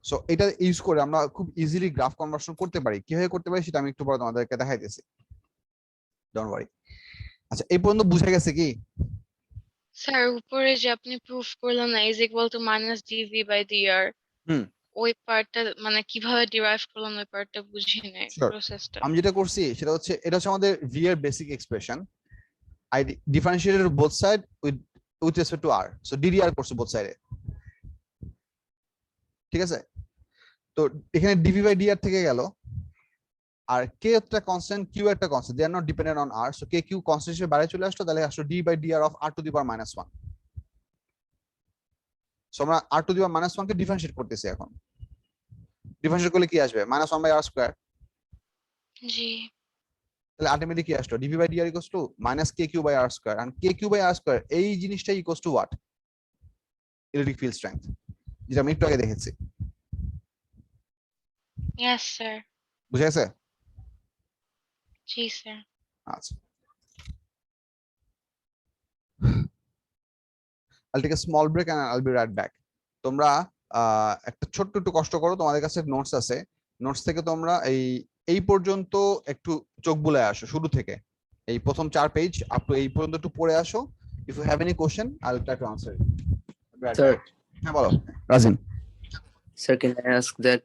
সো এটা ইউজ করে আমরা খুব ইজিলি গ্রাফ কনভার্সন করতে পারি। কিভাবে করতে পারি সেটা আমি একটু পরে তোমাদেরকে দেখাইতেছি। Don't worry. আচ্ছা, এই পর্যন্ত বুঝে গেছে কি? স্যার উপরে যে আপনি প্রুফ করলেন না is equal to minus DV by DR, hmm, ওই পার্টটা মানে কিভাবে ডিরাইভ করলেন ওই পার্টটা বুঝি নাই শিওর। প্রসেসটা। আমি যেটা করছি সেটা হচ্ছে, এটা হচ্ছে আমাদের ভি এর basic expression. I differentiated both side with respect to r, so ddr করছে both side এ, ঠিক আছে? তো এখানে dv বাই dr থেকে গেল, আর k একটা কনস্ট্যান্ট, q একটা constant, they are not dependent on r, so k q constant হিসেবে বাইরে চলে আসলো, তাহলে আসলো d by dr of r to the power minus 1। So আমরা r to the power minus 1 কে ডিফারেন্সিয়েট করতেছি এখন। ডিফারেন্সিয়েট করলে কি আসবে? Minus 1 by r square. জি তাহলে আলটিমেটলি কি আসলো? dv by dr equals to minus kq by r square, and kq by r square এই জিনিসটা equals to what? Electric field strength, যেটা আমি একটু আগে দেখেছি। Yes sir. বুঝে গেছে? জি স্যার। আচ্ছা, I'll take a small break and I'll be right back. তোমরা একটা ছোট্ট একটু কষ্ট করো, তোমাদের কাছে নোটস আছে, নোটস থেকে তোমরা এই পর্যন্ত একটু চোখ বুলায় আসো, শুরু থেকে এই প্রথম 4 পেজ আপ টু এই পর্যন্ত একটু পড়ে আসো। If you have any question I will try to answer it. Sir, হ্যাঁ বলো Rajin. sir, can I ask that,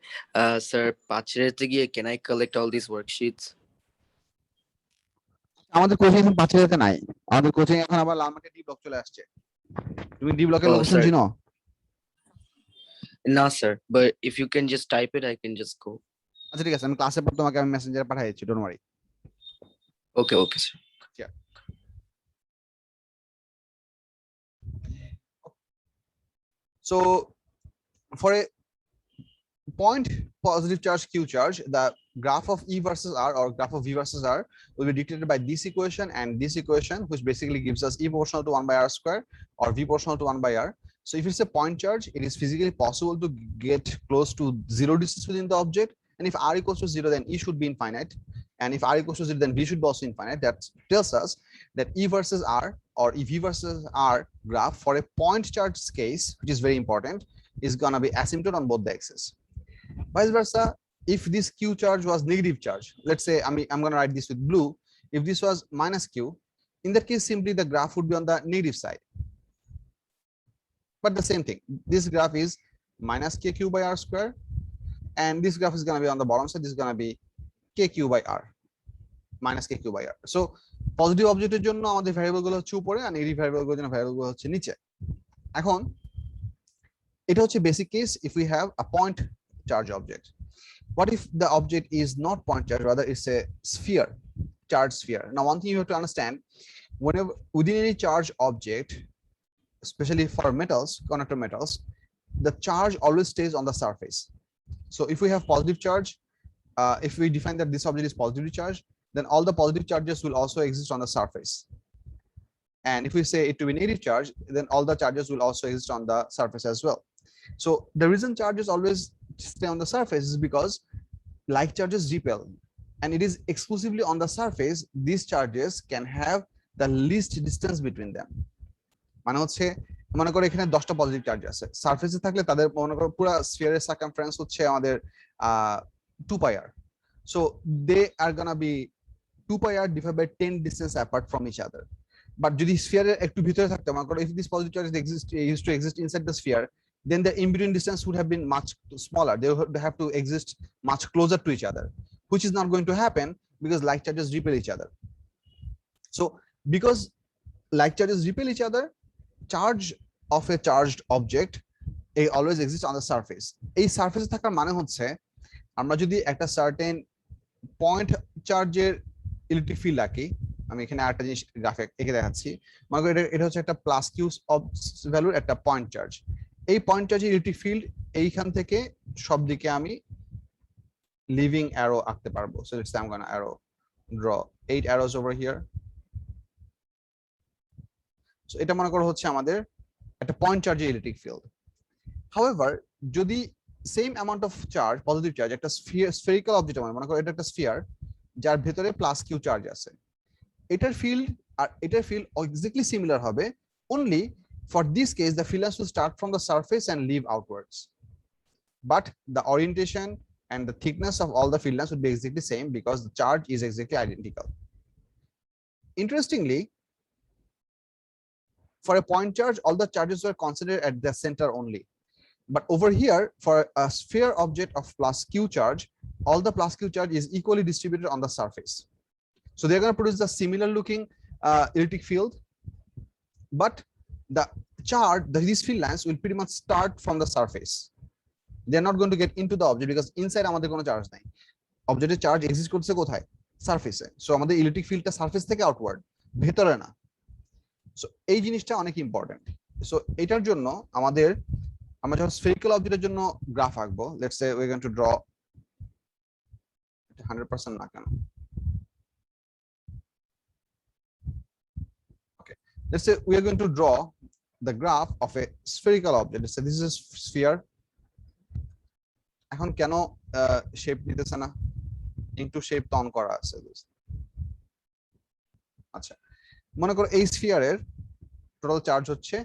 sir, পাঁচেরতে গিয়ে can I collect all these worksheets? আমাদের কোচিং এখন 5 এর নাই, আমাদের কোচিং এখন আবার লালমাটি ডি ব্লক চলে আসছে। তুমি ডি ব্লকের Oh, লোকেশন sir. চিনো? No, sir, but if you can just type it, I can just go. আচ্ছা ঠিক আছে, আমি ক্লাসের পর তোমাকে আমি মেসেঞ্জারে পাঠিয়ে দিচ্ছি, don't worry. Okay, okay, sir. So for a point positive charge q charge, the graph of E versus R or graph of V versus R will be dictated by this equation and this equation, which basically gives us E proportional to 1 by R square or V proportional to 1 by R. So if it's a point charge, it is physically possible to get close to zero distance within the object, and if R equals to 0, then E should be infinite, and if R equals to 0, then V should be also infinite. That tells us that E versus R or E V versus R graph for a point charge case, which is very important, is gonna be asymptote on both the axes. Vice versa, if this q charge was negative charge, let's say I'm going to write this with blue, if this was minus q, in that case simply the graph would be on the negative side. But the same thing, this graph is minus kq by r square, and this graph is going to be on the bottom side, this is going to be kq by r minus kq by r. So positive অবজেক্টের জন্য আমাদের variable গুলো হচ্ছে উপরে, আর negative variable গুলোর জন্য variable গুলো হচ্ছে নিচে। এখন এটা হচ্ছে basic case if we have a point charge object. What if the object is not point charge, rather it's a sphere, charge sphere? Now one thing you have to understand, whenever within any charge object, especially for metals, conductor metals, the charge always stays on the surface. So if we have positive charge, if we define that this object is positively charged, then all the positive charges will also exist on the surface. And if we say it to be negative charge, then all the charges will also exist on the surface as well. So the reason charges always stay on the surface is because like charges repel, and it is exclusively on the surface these charges can have the least distance between them. মানে হচ্ছে মনে করো এখানে 10টা positive charge আছে, সারফেসে থাকলে তাদের মনে করো পুরো স্ফিয়ারের সার্কামফারেন্স হচ্ছে আমাদের 2 pi r, so they are gonna be 2 pi r divided by 10 distance apart from each other. But যদি স্ফিয়ারের একটু ভিতরে থাকতো, মনে করো if this positive charge used to exist inside the sphere, then the in between distance would have been much smaller, they would have to exist much closer to each other, which is not going to happen because like charges repel each other. So because like charges repel each other, charge of a charged object always exists on the surface. এই সারফেসে থাকার মানে হচ্ছে আমরা যদি একটা certain point চার্জের electric field আঁকি, আমি এখানে আরেকটা জিনিস গ্রাফে এঁকে দেখাচ্ছি, মনে করো এটা হচ্ছে একটা প্লাস কিউ ভ্যালুর একটা পয়েন্ট চার্জ। এই পয়েন্ট চার্জের ইলেকট্রিক ফিল্ড এইখান থেকে সব দিকে আমি লিভিং অ্যারো আঁকতে পারবো। So let's say I am gonna arrow draw 8 arrows over here. So এটা মনে করো হচ্ছে আমাদের একটা পয়েন্ট চার্জের ইলেকট্রিক ফিল্ড। হাউএভার যদি same amount of charge, positive charge, একটা স্ফেরিক্যাল অবজেক্ট মনে করো এটা একটা স্ফিয়ার যার ভেতরে প্লাস কিউ চার্জ আছে, এটার ফিল্ড আর এটার ফিল্ড এক্স্যাক্টলি সিমিলার হবে, only for this case the field has to start from the surface and leave outwards, but the orientation and the thickness of all the field lines would be exactly same because the charge is exactly identical. interestingly, for a point charge, all the charges were concentrated at the center only. But over here, for a sphere object of plus q charge, all the plus q charge is equally distributed on the surface. So they're going to produce the similar looking electric field, but the charge, these field lines will pretty much start from the surface. They're not going to get into the object because inside আমাদের কোনো charge নাই, অবজেক্টের charge exist করছে কোথায়, সারফেসে। So আমাদের electric ফিল্ডটা surface থেকে আউটওয়ার্ড, ভেতরে না। সো এই জিনিসটা অনেক ইম্পর্টেন্ট। সো এটার জন্য আমরা যখন স্ফেরিক্যাল অবজেক্টের জন্য গ্রাফ আঁকবো, let's say we are going to draw 100% না কেন, okay, let's say we are going to draw the graph of a spherical object. Let's say this is a sphere. এখন কেন শেপ নিতেছে না, ইনটু শেপ তো on করা আছে। আচ্ছা, মনে করো এই স্ফিয়ারের টোটাল চার্জ হচ্ছে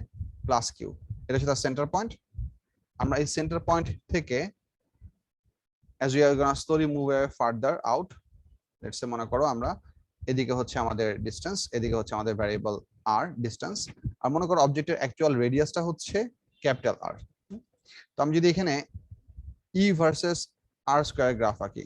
প্লাস কিউ, এটা হচ্ছে তার সেন্টার পয়েন্ট। আমরা এই সেন্টার পয়েন্ট থেকে as we are going to slowly move further out, let's say মনে করো আমরা এদিকে হচ্ছে আমাদের ডিসটেন্স, এদিকে হচ্ছে আমাদের ভ্যারিয়েবল r ডিসটেন্স, আর মনে করো অবজেক্টের অ্যাকচুয়াল রেডিয়াসটা হচ্ছে ক্যাপিটাল R। তো আমি যদি এখানে E versus R square graph আঁকি,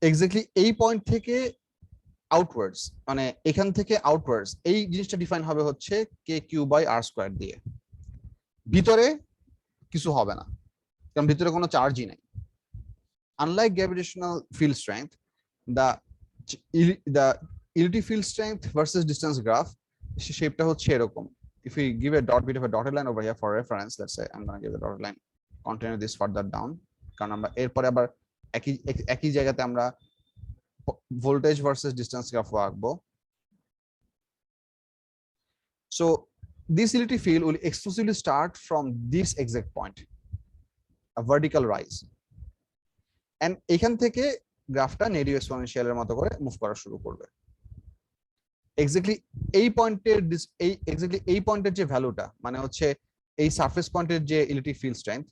এক্স্যাক্টলি এই পয়েন্ট থেকে আউটওয়ার্ডস, মানে এখান থেকে আউটওয়ার্ডস এই জিনিসটা ডিফাইন হবে হচ্ছে K Q by R square দিয়ে। ভিতরে কিছু হবে না, কারণ ভিতরে কোনো চার্জই নাই। Unlike gravitational field strength, the electric field strength versus distance graph শেপটা হচ্ছে এরকম। If we give a bit of a dotted line over here for reference, let's say I'm going to give the dotted line, continue this further down, কারণ আমরা এরপরে আবার একই জায়গাতে আমরা ভোল্টেজ ভার্সেস ডিসটেন্স গ্রাফ আঁকবো। So this electric field will exclusively start from this exact point, a vertical rise, and এখান থেকে গ্রাফটা নেগেটিভ এক্সপোনেনশিয়ালের মতো করে মুভ করা শুরু করবে। এক্স্যাক্টলি এই পয়েন্টের যে ভ্যালুটা, মানে হচ্ছে এই সারফেস পয়েন্টের যে ইলেকট্রিক ফিল্ড স্ট্রেংথ,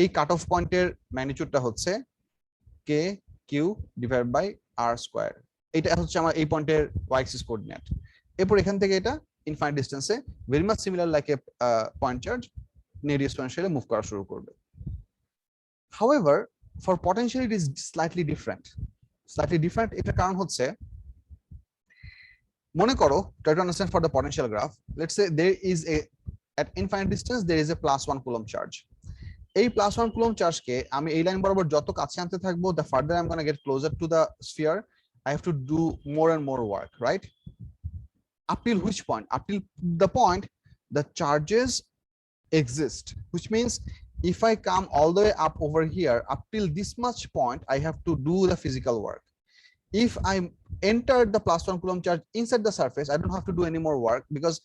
এই কাট অফ পয়েন্টের ম্যাগনিটিউডটা হচ্ছে K Q divide by R square. এটা হচ্ছে আমার এই পয়েন্টের ওয়াই অ্যাক্সিস কোঅর্ডিনেট। এরপর এখান থেকে এটা ইনফাইনাইট ডিসটেন্সে very much similar like a point charge negative এক্সপোনেনশিয়ালে মুভ করা শুরু করবে। However for potential it is slightly different, এটার কারণ হচ্ছে, মনে করো try to understand for the potential graph, let's say there is a at infinite distance there is a +1 coulomb charge. এই +1 coulomb charge কে আমি এই লাইন বরাবর যত কাছে আনতে থাকবো, the further I'm going to get closer to the sphere, I have to do more and more work, right? Up till which point? Up till the point the charges exist, which means if I come all the way up over here, up till this much point, I have to do the physical work. If I enter the +1 coulomb charge inside the surface, I don't have to do any more work because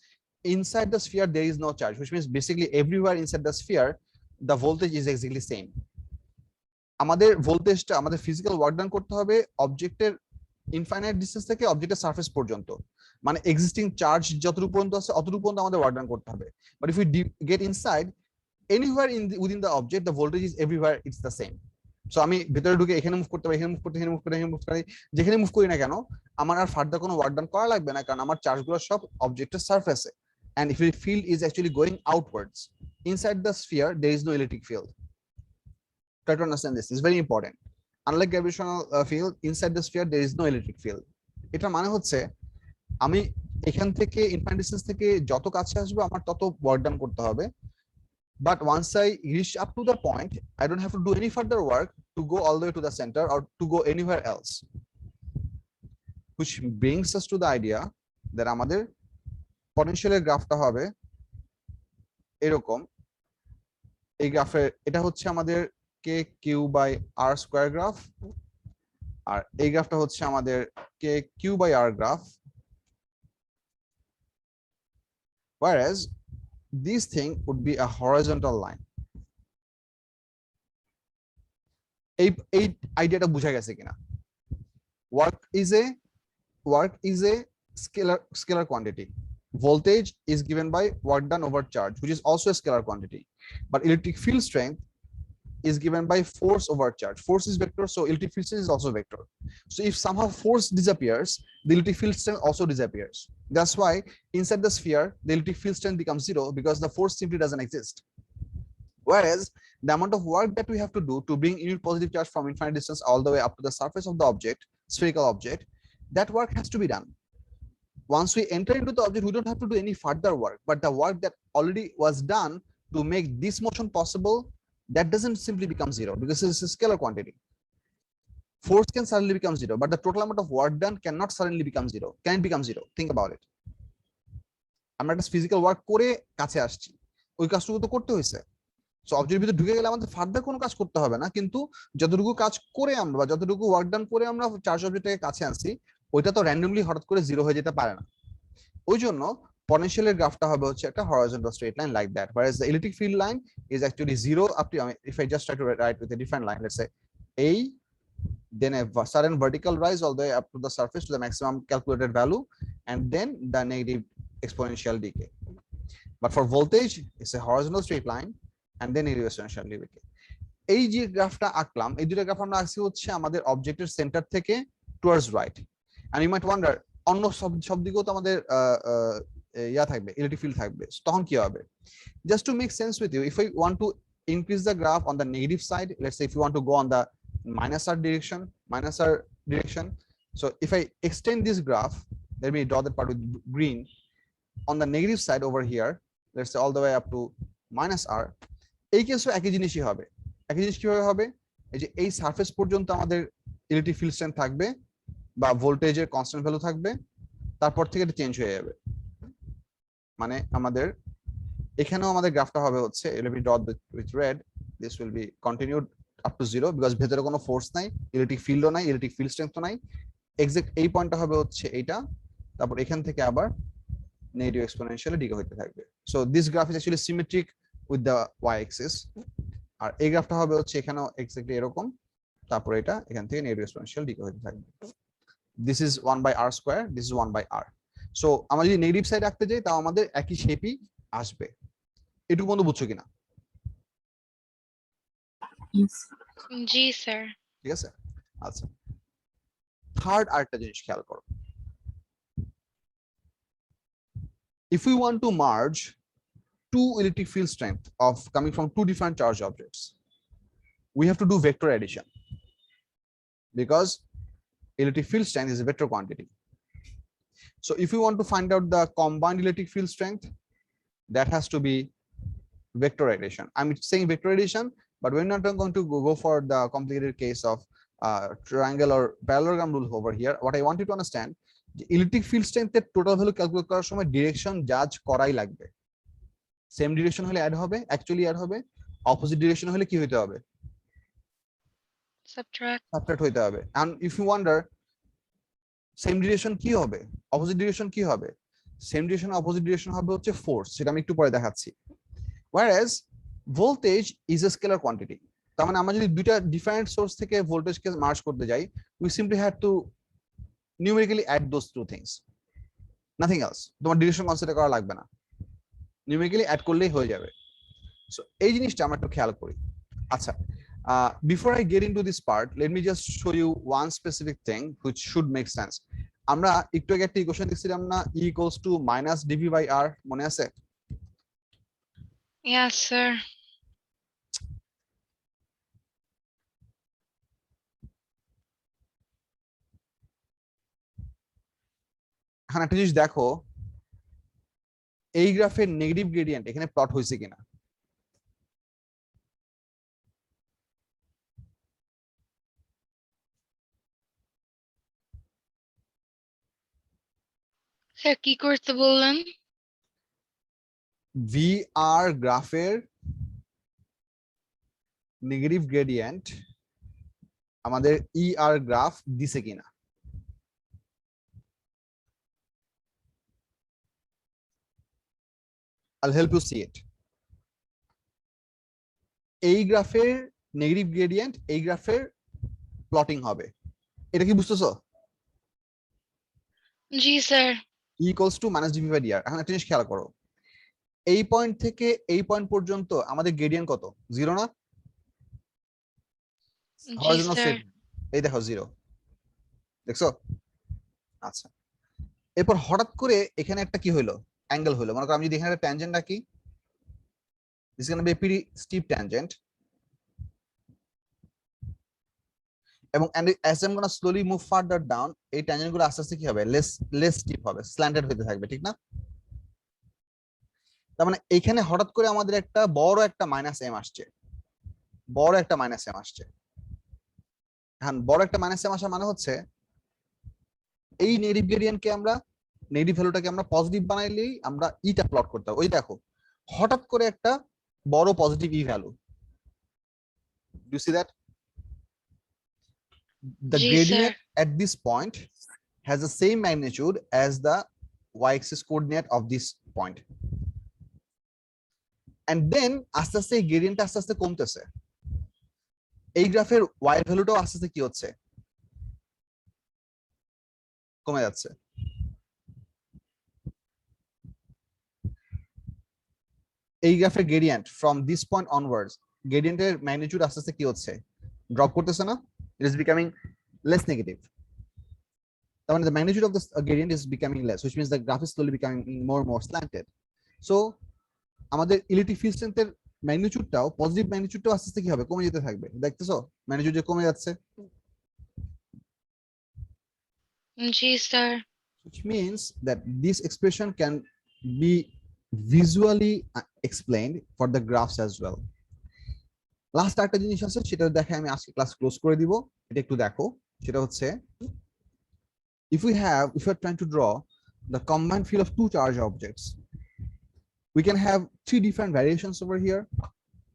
inside the sphere there is no charge, which means basically everywhere inside the sphere, the voltage is exactly same. আমাদের ভোল্টেজটা, আমাদের physical work done করতে হবে অবজেক্টের infinite distance থেকে অবজেক্টের surface পর্যন্ত, মানে এক্সিস্টিং চার্জ যতটুকু পর্যন্ত আছে অতটুকু পর্যন্ত আমাদের ওয়ার্ক ডান করতে হবে। But if you get inside, anywhere within the object, the voltage is everywhere, it's the same. So আমি ভিতরে ঢুকে এখানে মুভ করতে পারি, এখানে মুভ করতে, এখানে মুভ করতে, এখানে মুভ করি, যেখানে মুভ করি না কেন আমার আর ফার্দার কোনো ওয়ার্ক ডান করা লাগবে না, কারণ আমার চার্জগুলো সব অবজেক্টের সারফেসে। and if the field is actually going outwards inside the sphere, there is no electric field. Try to understand this, it's very important. Unlike gravitational field, inside the sphere there is no electric field. এটা মানে হচ্ছে আমি এখান থেকে infinite distance থেকে যত কাছে আসবো আমার তত ওয়ার্ক ডান করতে হবে। But once I reach up to the point, I don't have to do any further work to go all the way to the center or to go anywhere else. Which brings us to the idea that আমাদের potential গ্রাফটা হবে এরকম। এই গ্রাফের এটা হচ্ছে আমাদের K Q by R square graph, আর এই গ্রাফটা হচ্ছে আমাদের K Q by R graph. Whereas this thing would be a horizontal line. এই আইডিয়াটা বোঝা গেছে কিনা? Work is a scalar quantity. Voltage is given by work done over charge, which is also a scalar quantity. But electric field strength is given by force over charge. Force is vector, so electric field strength is also vector. So if somehow force disappears, the electric field strength also disappears. That's why inside the sphere, the electric field strength becomes 0 because the force simply doesn't exist. Whereas the amount of work that we have to do to bring unit positive charge from infinite distance all the way up to the surface of the object, spherical object, that work has to be done. Once we enter into the object, we don't have to do any further work, but the work that already was done to make this motion possible, that doesn't simply become 0 because it's a scalar quantity. Force can suddenly become 0, but the total amount of work done cannot suddenly become 0. Can it become 0? Think about it. আমরা একটা physical work করে কাছে আসছি, ওই কাজটুকু তো করতে হয়েছে। সো অবজেক্টের ভিতরে ঢুকে গেলে আমাদের ফার্দার কোনো কাজ করতে হবে না, কিন্তু যতটুকু কাজ করে আমরা বা যতটুকু ওয়ার্ক ডান করে আমরা চার্জ অবজেক্টটাকে কাছে আনছি, ওইটা তো র্যান্ডমলি হঠাৎ করে 0 হয়ে যেতে পারে না। ওই জন্য পটেনশিয়ালের গ্রাফটা হবে হচ্ছে একটা horizontal straight line like that, whereas the electric field line is actually 0 up to, if I just try to write with a different line, let's say A, then a sudden vertical rise all the way up to the surface to the maximum calculated value, and then the negative exponential decay. But for voltage, it's a horizontal straight line and then negative exponential decay. এই যে গ্রাফটা আঁকলাম, এই দুটো graph আমরা আঁকছি হচ্ছে আমাদের অবজেক্টের সেন্টার থেকে towards right, and you might wonder অন্য সব দিকেও তো আমাদের ইয়া থাকবে, ইলেকট্রিক ফিল্ড থাকবে, তখন কি হবে? Just to make sense with you, if I want to increase the graph on the negative side, let's say if you want to go on the minus r direction, so if I extend this graph, let me draw that part with green, on the negative side over here, let's say all the way up to minus r, এই কেসও একই জিনিসই হবে। একই জিনিস কিভাবে হবে? এই যে এই সারফেস পর্যন্ত আমাদের ইলেকট্রিক ফিল্ড স্ট্রেংথ থাকবে বা ভোল্টেজের কনস্ট্যান্ট ভ্যালু থাকবে, তারপর থেকে এটা চেঞ্জ হয়ে যাবে। মানে আমাদের এখানেও আমাদের গ্রাফটা হবে হচ্ছে, let me draw with red, this will be continued up to 0 because ভেতরে কোনো ফোর্স নাই, ইলেকট্রিক ফিল্ডও নাই, ইলেকট্রিক ফিল্ড স্ট্রেংথও নাই। এক্সাক্ট এই পয়েন্টটা হবে হচ্ছে এইটা, তারপর এখান থেকে আবার নেগেটিভ এক্সপোনেনশিয়ালি ডিকে হতে থাকবে। So this graph is actually symmetric with the Y axis. আর এই গ্রাফটা হবে হচ্ছে এখানেও এক্স্যাক্টলি এরকম, তারপর এটা এখান থেকে নেগেটিভ এক্সপোনেনশিয়াল ডিকে হতে থাকবে। This is 1/r square, this is 1/r। So আমরা যদি নেগেটিভ সাইড রাখতে যাই তাও আমাদের একই শেপই আসবে। এটুকু বন্ধু বুঝছো কিনা? জি স্যার। ঠিক আছে, আচ্ছা। থার্ড আরেকটা জিনিস খেয়াল করো, if we want to merge two electric field strength of coming from two different charge objects, we have to do vector addition because electric field strength is a vector quantity. So if we want to find out the combined electric field strength, that has to be vector addition. I'm saying vector addition, but we're not going to go for the complicated case of triangle or parallelogram rule over here. What I want you to understand, electric field স্ট্রেংথের total value calculate করার সময় direction জাজ করাই লাগবে। Same direction হলে add হবে, actually add হবে। Opposite direction হলে কি হতে হবে? সাবট্রাক্ট হতে হবে। And if you wonder same direction কি হবে, অপোজিট ডিরেকশন কি হবে? সেম ডিরেকশন অপোজিট ডিরেকশন হবে হচ্ছে ফোর্স, সেটা আমি একটু পরে দেখাচ্ছি। whereas voltage is a scalar quantity, তার মানে আমরা যদি দুইটা ডিফারেন্ট সোর্স থেকে ভোল্টেজকে মার্জ করতে যাই, we simply have to numerically add those two things, nothing else. তোমার ডিরেকশন কনসিডার করা লাগবে না, নিউমেরিক্যালি অ্যাড করলেই হয়ে যাবে। সো এই জিনিসটা আমরা একটু খেয়াল করি। আচ্ছা, before I get into this part, let me just show you one specific thing which should make sense. আমরা একটু আগে একটা ইকুয়েশন দেখছিলাম না, E equals to minus dv/r, মনে আছে? Yes sir. এখন একটা জিনিস দেখো, এই গ্রাফের নেগেটিভ গ্রেডিয়েন্ট এখানে প্লট হয়েছে কিনা? স্যার কি করতে বললেন? VR গ্রাফের নেগেটিভ গ্রেডিয়েন্ট আমাদের ER গ্রাফ দিছে কিনা? I'll help you see it. এই গ্রাফের নেগেটিভ গ্রেডিয়েন্ট এই গ্রাফের প্লটিং হবে, এটা কি বুঝতেছো? জি sir. E equals to minus dv/dr। এখন একটা জিনিস খেয়াল করো, এই পয়েন্ট থেকে এই পয়েন্ট পর্যন্ত আমাদের গ্রেডিয়েন্ট কত? 0 না? জি হরিজন্টাল স্যার। স্ট্রেট এই দেখো 0 দেখছো। আচ্ছা, এরপর হঠাৎ করে এখানে একটা কি হলো, অ্যাঙ্গেল হলো। মনে করো আমি যদি এখানে একটা ট্যানজেন্ট রাখি, this gonna be a pretty steep tangent, এবং as I'm gonna slowly move further down, এই ট্যানজেন্ট গুলো আস্তে আস্তে কি হবে, লেস স্টিপ হবে, স্ল্যান্টেড হতে থাকবে, ঠিক না? তার মানে এখানে হঠাৎ করে আমাদের একটা বড় একটা মাইনাস এম আসছে, বড় একটা মাইনাস এম আসছে। হ্যাঁ, বড় একটা মাইনাস এম আসা মানে হচ্ছে এই নেগেটিভ গ্রেডিয়েন্টকে আমরা, নেগেটিভ ভ্যালুটাকে আমরা পজিটিভ বানাইলেই আমরা ইটা প্লট করতে হবে। ওই দেখো হঠাৎ করে একটা বড় positive E value, do see that? The G sir. gradient at this point has the same magnitude as the y-axis coordinate of this point. And then আস্তে আস্তে এই গ্রেডিয়েন্ট আস্তে আস্তে কমতেছে, এই গ্রাফের y ভ্যালুটাও আস্তে আস্তে কি হচ্ছে, কমে যাচ্ছে। এই গ্রাফের gradient from this point onwards, গ্রেডিয়েন্টের ম্যাগনিটিউড আস্তে আস্তে কি হচ্ছে, ড্রপ করতেছে না? It is becoming less negative. তার মানে the magnitude of the gradient is becoming less, which means the graph is slowly becoming more slanted. So আমাদের ইলেকট্রিক ফিল্ড স্ট্রেংথের ম্যাগনিটিউডটাও, পজিটিভ ম্যাগনিটিউডটাও আস্তে আস্তে কি হবে, কমে যেতে থাকবে। দেখতেছো ম্যাগনিটিউড যে কমে যাচ্ছে, জি sir. which means that this expression can be visually explained for the graphs as well. Last একটা জিনিস আছে, সেটা দেখে আমি আজকে ক্লাস ক্লোজ করে দিব। এটা একটু দেখো, সেটা হচ্ছে if we are trying to draw the combined field of two charge objects, we can have 3 different variations over here.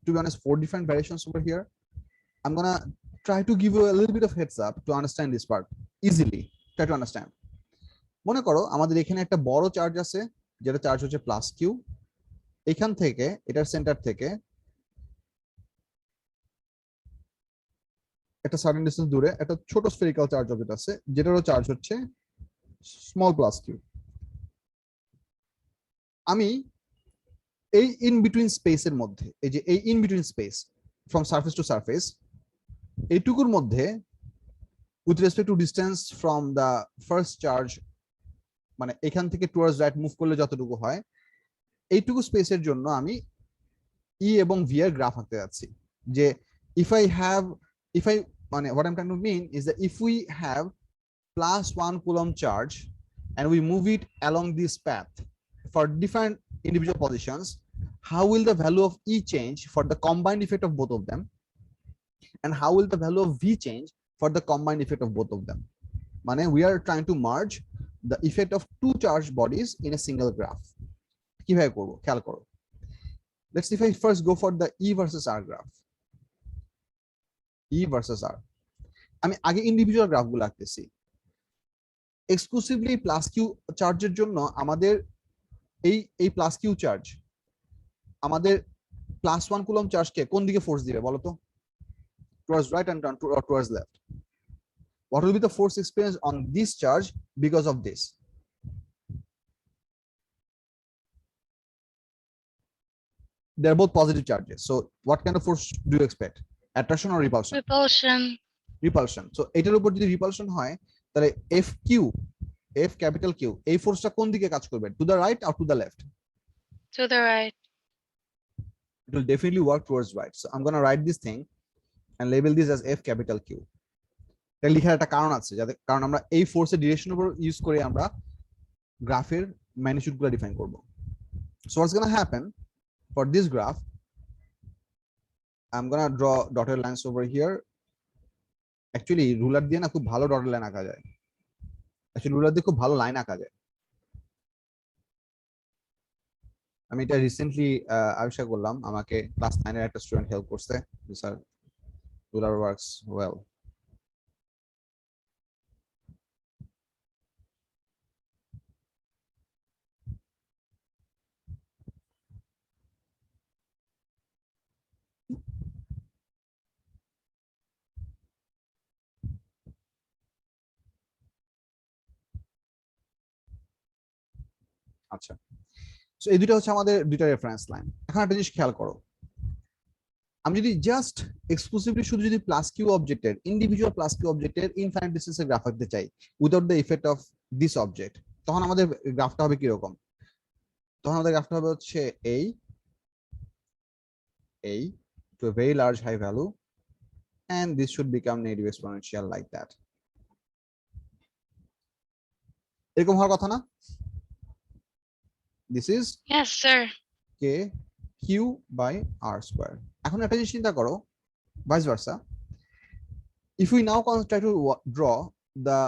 To be honest, 4 different variations over here. I'm gonna try to give you a little bit of heads up to understand this part easily. Try to understand. মনে করো আমাদের এখানে একটা বড় charge আছে, যেটা charge হচ্ছে plus Q. এখান থেকে, এটার সেন্টার থেকে একটা সার্টেন ডিসটেন্স দূরে একটা ছোট স্ফেরিক্যাল চার্জ অবজেক্ট আছে, যেটারও চার্জ হচ্ছে স্মল প্লাস কিউ। আমি এই ইন বিটুইন স্পেসের মধ্যে, এই যে এই in between space from surface to surface, এইটুকুর মধ্যে with respect to distance from the first charge, মানে এখান থেকে টুয়ার্ডস রাইট মুভ করলে যতটুকু হয়, এইটুকু স্পেসের জন্য আমি ই এবং ভি এর গ্রাফ আঁকতে যাচ্ছি। যে ইফ আই মানে what I am trying to mean is that if we have +1 coulomb charge and we move it along this path for different individual positions, how will the value of E change for the combined effect of both of them, and how will the value of V change for the combined effect of both of them? মানে we are trying to merge the effect of two charged bodies in a single graph. কিভাবে করব খেয়াল করো। Let's see if I first go for the E versus R graph. E versus R, আমি আগে individual গ্রাফগুলো আঁকতেছি। Exclusively plus Q চার্জের জন্য আমাদের এই প্লাস কিউ চার্জ আমাদের +1 কুলম চার্জকে কোন দিকে ফোর্স দিবে বলো তো? towards right and towards left. What will be the force experienced on this charge because of this? They are both positive charges. So what kind of force do you expect? Attraction or repulsion? Repulsion. Repulsion. So এটার উপর যদি repulsion হয়, তাহলে F capital Q, এই ফোর্সটা কোন দিকে কাজ করবে? To the right or to the left? To the right. It will definitely work towards right. So I'm going to write this thing and label this as F capital Q. এটা লেখার একটা কারণ আছে, যাতে কারণ আমরা এই ফোর্সের ডিরেকশনের উপর ইউজ করে আমরা গ্রাফের ম্যাগনিটিউডগুলো ডিফাইন করব। So what's going to happen for this graph, I'm going to draw dotted lines over here. Actually ruler দিয়ে না খুব ভালো ডটেড লাইন আঁকা যায়, অ্যাকচুয়ালি রুলার দিয়ে খুব ভালো লাইন আঁকা যায়। আমি এটা রিসেন্টলি আবিষ্কার করলাম, আমাকে ক্লাস 9 এর একটা স্টুডেন্ট হেল্প করছে। Sir ruler works well. আচ্ছা, সো এই দুটো হচ্ছে আমাদের দুইটা রেফারেন্স লাইন। এখন একটা জিনিস খেয়াল করো, আমি যদি জাস্ট এক্সক্লুসিভলি শুধু যদি প্লাস কিউ অবজেক্টের ইন্ডিভিজুয়াল প্লাস কিউ অবজেক্টের ইনফাইনাইট ডিস্টেন্সের গ্রাফ আঁকতে চাই without the effect of this object, তখন আমাদের গ্রাফটা হবে কিরকম? তখন আমাদের গ্রাফটা হবে হচ্ছে এই to a very large high value, and this should become negative exponential like that. এরকম হওয়ার কথা না? This is Yes, sir. k q by r square. এখন একটা জিনিস চিন্তা করো, vice versa. If we now try to draw the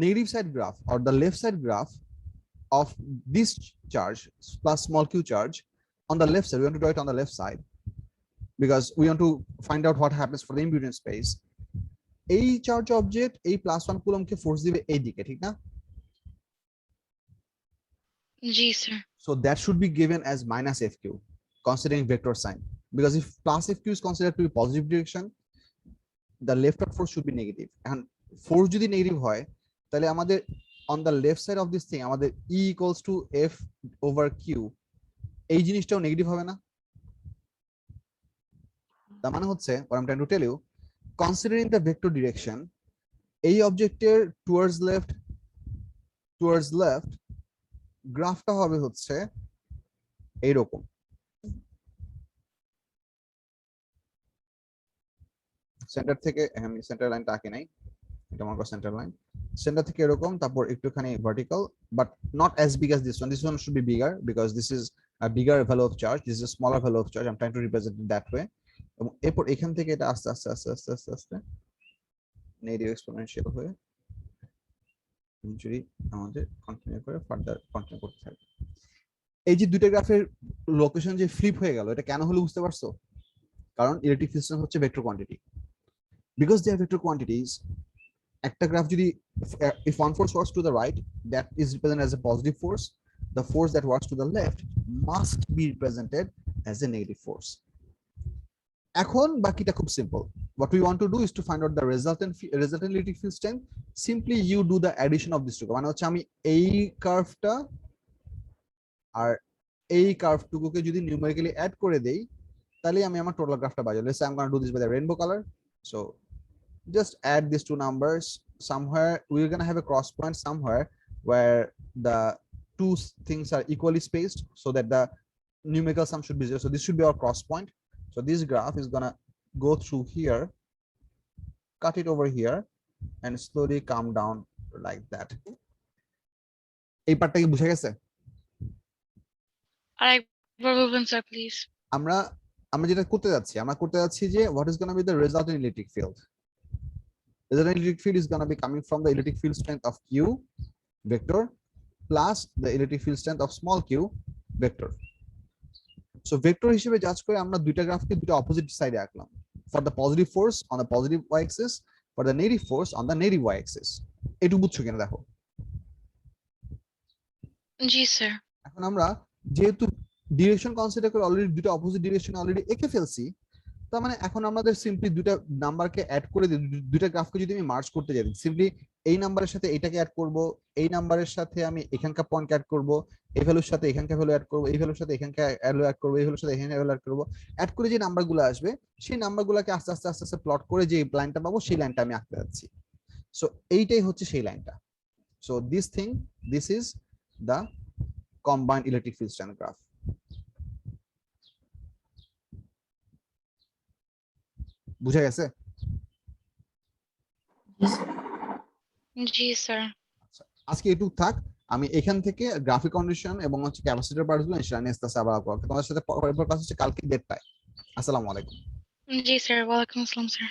negative side graph or the left side graph of this charge plus small q charge on the left side, we want to draw it on the left side because we want to find out what happens for the in-between space. এই charge object এই +1 কুলম্বকে force দিবে এই দিকে, ঠিক না? Ji, sir. So that should be given as minus fq, considering vector sign. Because if plus fq is considered to be positive direction, the left of force should be negative. And force যদি negative হয় তাহলে আমাদের on the left side of this thing আমাদের e equals to f over q, এই জিনিসটাও negative হবে না? তার মানে হচ্ছে what I'm trying to tell you, considering the vector direction, এই অবজেক্টের towards left গ্রাফটা হবে হচ্ছে এইরকম। সেন্টার থেকে আমি সেন্টার লাইনটা আঁকি নাই, এটা আমার সেন্টার লাইন, সেন্টার থেকে এরকম, তারপর একটুখানি vertical, but not as big as this one. This one should be bigger because this is a bigger value of charge, this is a smaller value of charge. I'm trying to represent it that way. এবং এরপর এখান থেকে এটা আস্তে আস্তে আস্তে আস্তে আস্তে আস্তে নেগেটিভ এক্সপোনেনশিয়াল হয়ে ইভেন্চুয়ালি আমাদের কন্টিনিউ করে ফার্দার কন্টিনিউ করতে থাকবে। এই যে দুটো গ্রাফের লোকেশন যে ফ্লিপ হয়ে গেল, এটা কেন হলো বুঝতে পারছো? কারণ ইলেকট্রিক ফিল্ড হচ্ছে vector quantity. Because they are vector quantities, একটা গ্রাফ যদি if one force works to the right, that is represented as a positive force. The force that works to the left must be represented as a negative force. এখন বাকিটা খুব simple. What we want to do is to find out the resultant electric field strength. Simply you do the addition of these two. মানে হচ্ছে আমি এই কার্ভটা আর এই কার্ভটুকুকে যদি numerically add করে দেই তাহলে আমি আমার টোটাল গ্রাফটা পাই। Let's say I'm going to do this with a rainbow color. So just add these two numbers. Somewhere we're going to have a cross point somewhere where the two things are equally spaced so that the numerical sum should be 0. So this should be our cross point. So this graph is gonna go through here, cut it over here, and slowly come down like that. এই পার্টটা কি বুঝা গেছে? আরেকবার বলবেন sir please. আমরা যেটা করতে যাচ্ছি যে what is gonna be the resultant electric field. Resultant electric field is gonna be coming from the electric field strength of q vector plus the electric field strength of small q vector. So vector হিসেবে জাজ করে আমরা দুইটা গ্রাফকে দুটো opposite সাইডে আঁকলাম, for the positive force on the positive y axis, for the negative force on the negative y axis. এটু বুঝছো কিনা দেখো। জি স্যার। এখন আমরা যেহেতু ডিরেকশন কনসিডার করে অলরেডি দুটো অপোজিট ডিরেকশন অলরেডি এঁকে ফেলছি, তার মানে এখন আমাদের সিম্পলি দুটো নাম্বারকে অ্যাড করে দিই, দুটো গ্রাফকে যদি আমি মার্জ করতে যাই সিম্পলি এই নাম্বারের সাথে এটাকে অ্যাড করব, এই নাম্বারের সাথে আমি এখানকার পয়েন্ট অ্যাড করব, এই ভ্যালুর সাথে এখানকার ভ্যালু অ্যাড করব, এই ভ্যালুর সাথে এখানকার ভ্যালু অ্যাড করব, এই ভ্যালুর সাথে এখানকার ভ্যালু অ্যাড করব, অ্যাড করে যে নাম্বারগুলো আসবে সেই নাম্বারগুলোকে আস্তে আস্তে আস্তে আস্তে প্লট করে যে লাইনটা পাবো সেই লাইনটা আমি আঁকতে যাচ্ছি। সো এইটাই হচ্ছে সেই লাইনটা। So this is the combined electric field strength graph. বুঝা গেছে? জি স্যার। আজকে এটুকু থাক, আমি এখান থেকে গ্রাফিক কন্ডিশন এবং হচ্ছে ক্যাপাসিটর পার্টসগুলো ইনশাআল্লাহ নেক্সট ক্লাসে আবার তোমাদের সাথে পরের ক্লাস হচ্ছে কালকে 1:30টায়। আসসালামু আলাইকুম। জি স্যার, ওয়ালাইকুম আসসালাম স্যার।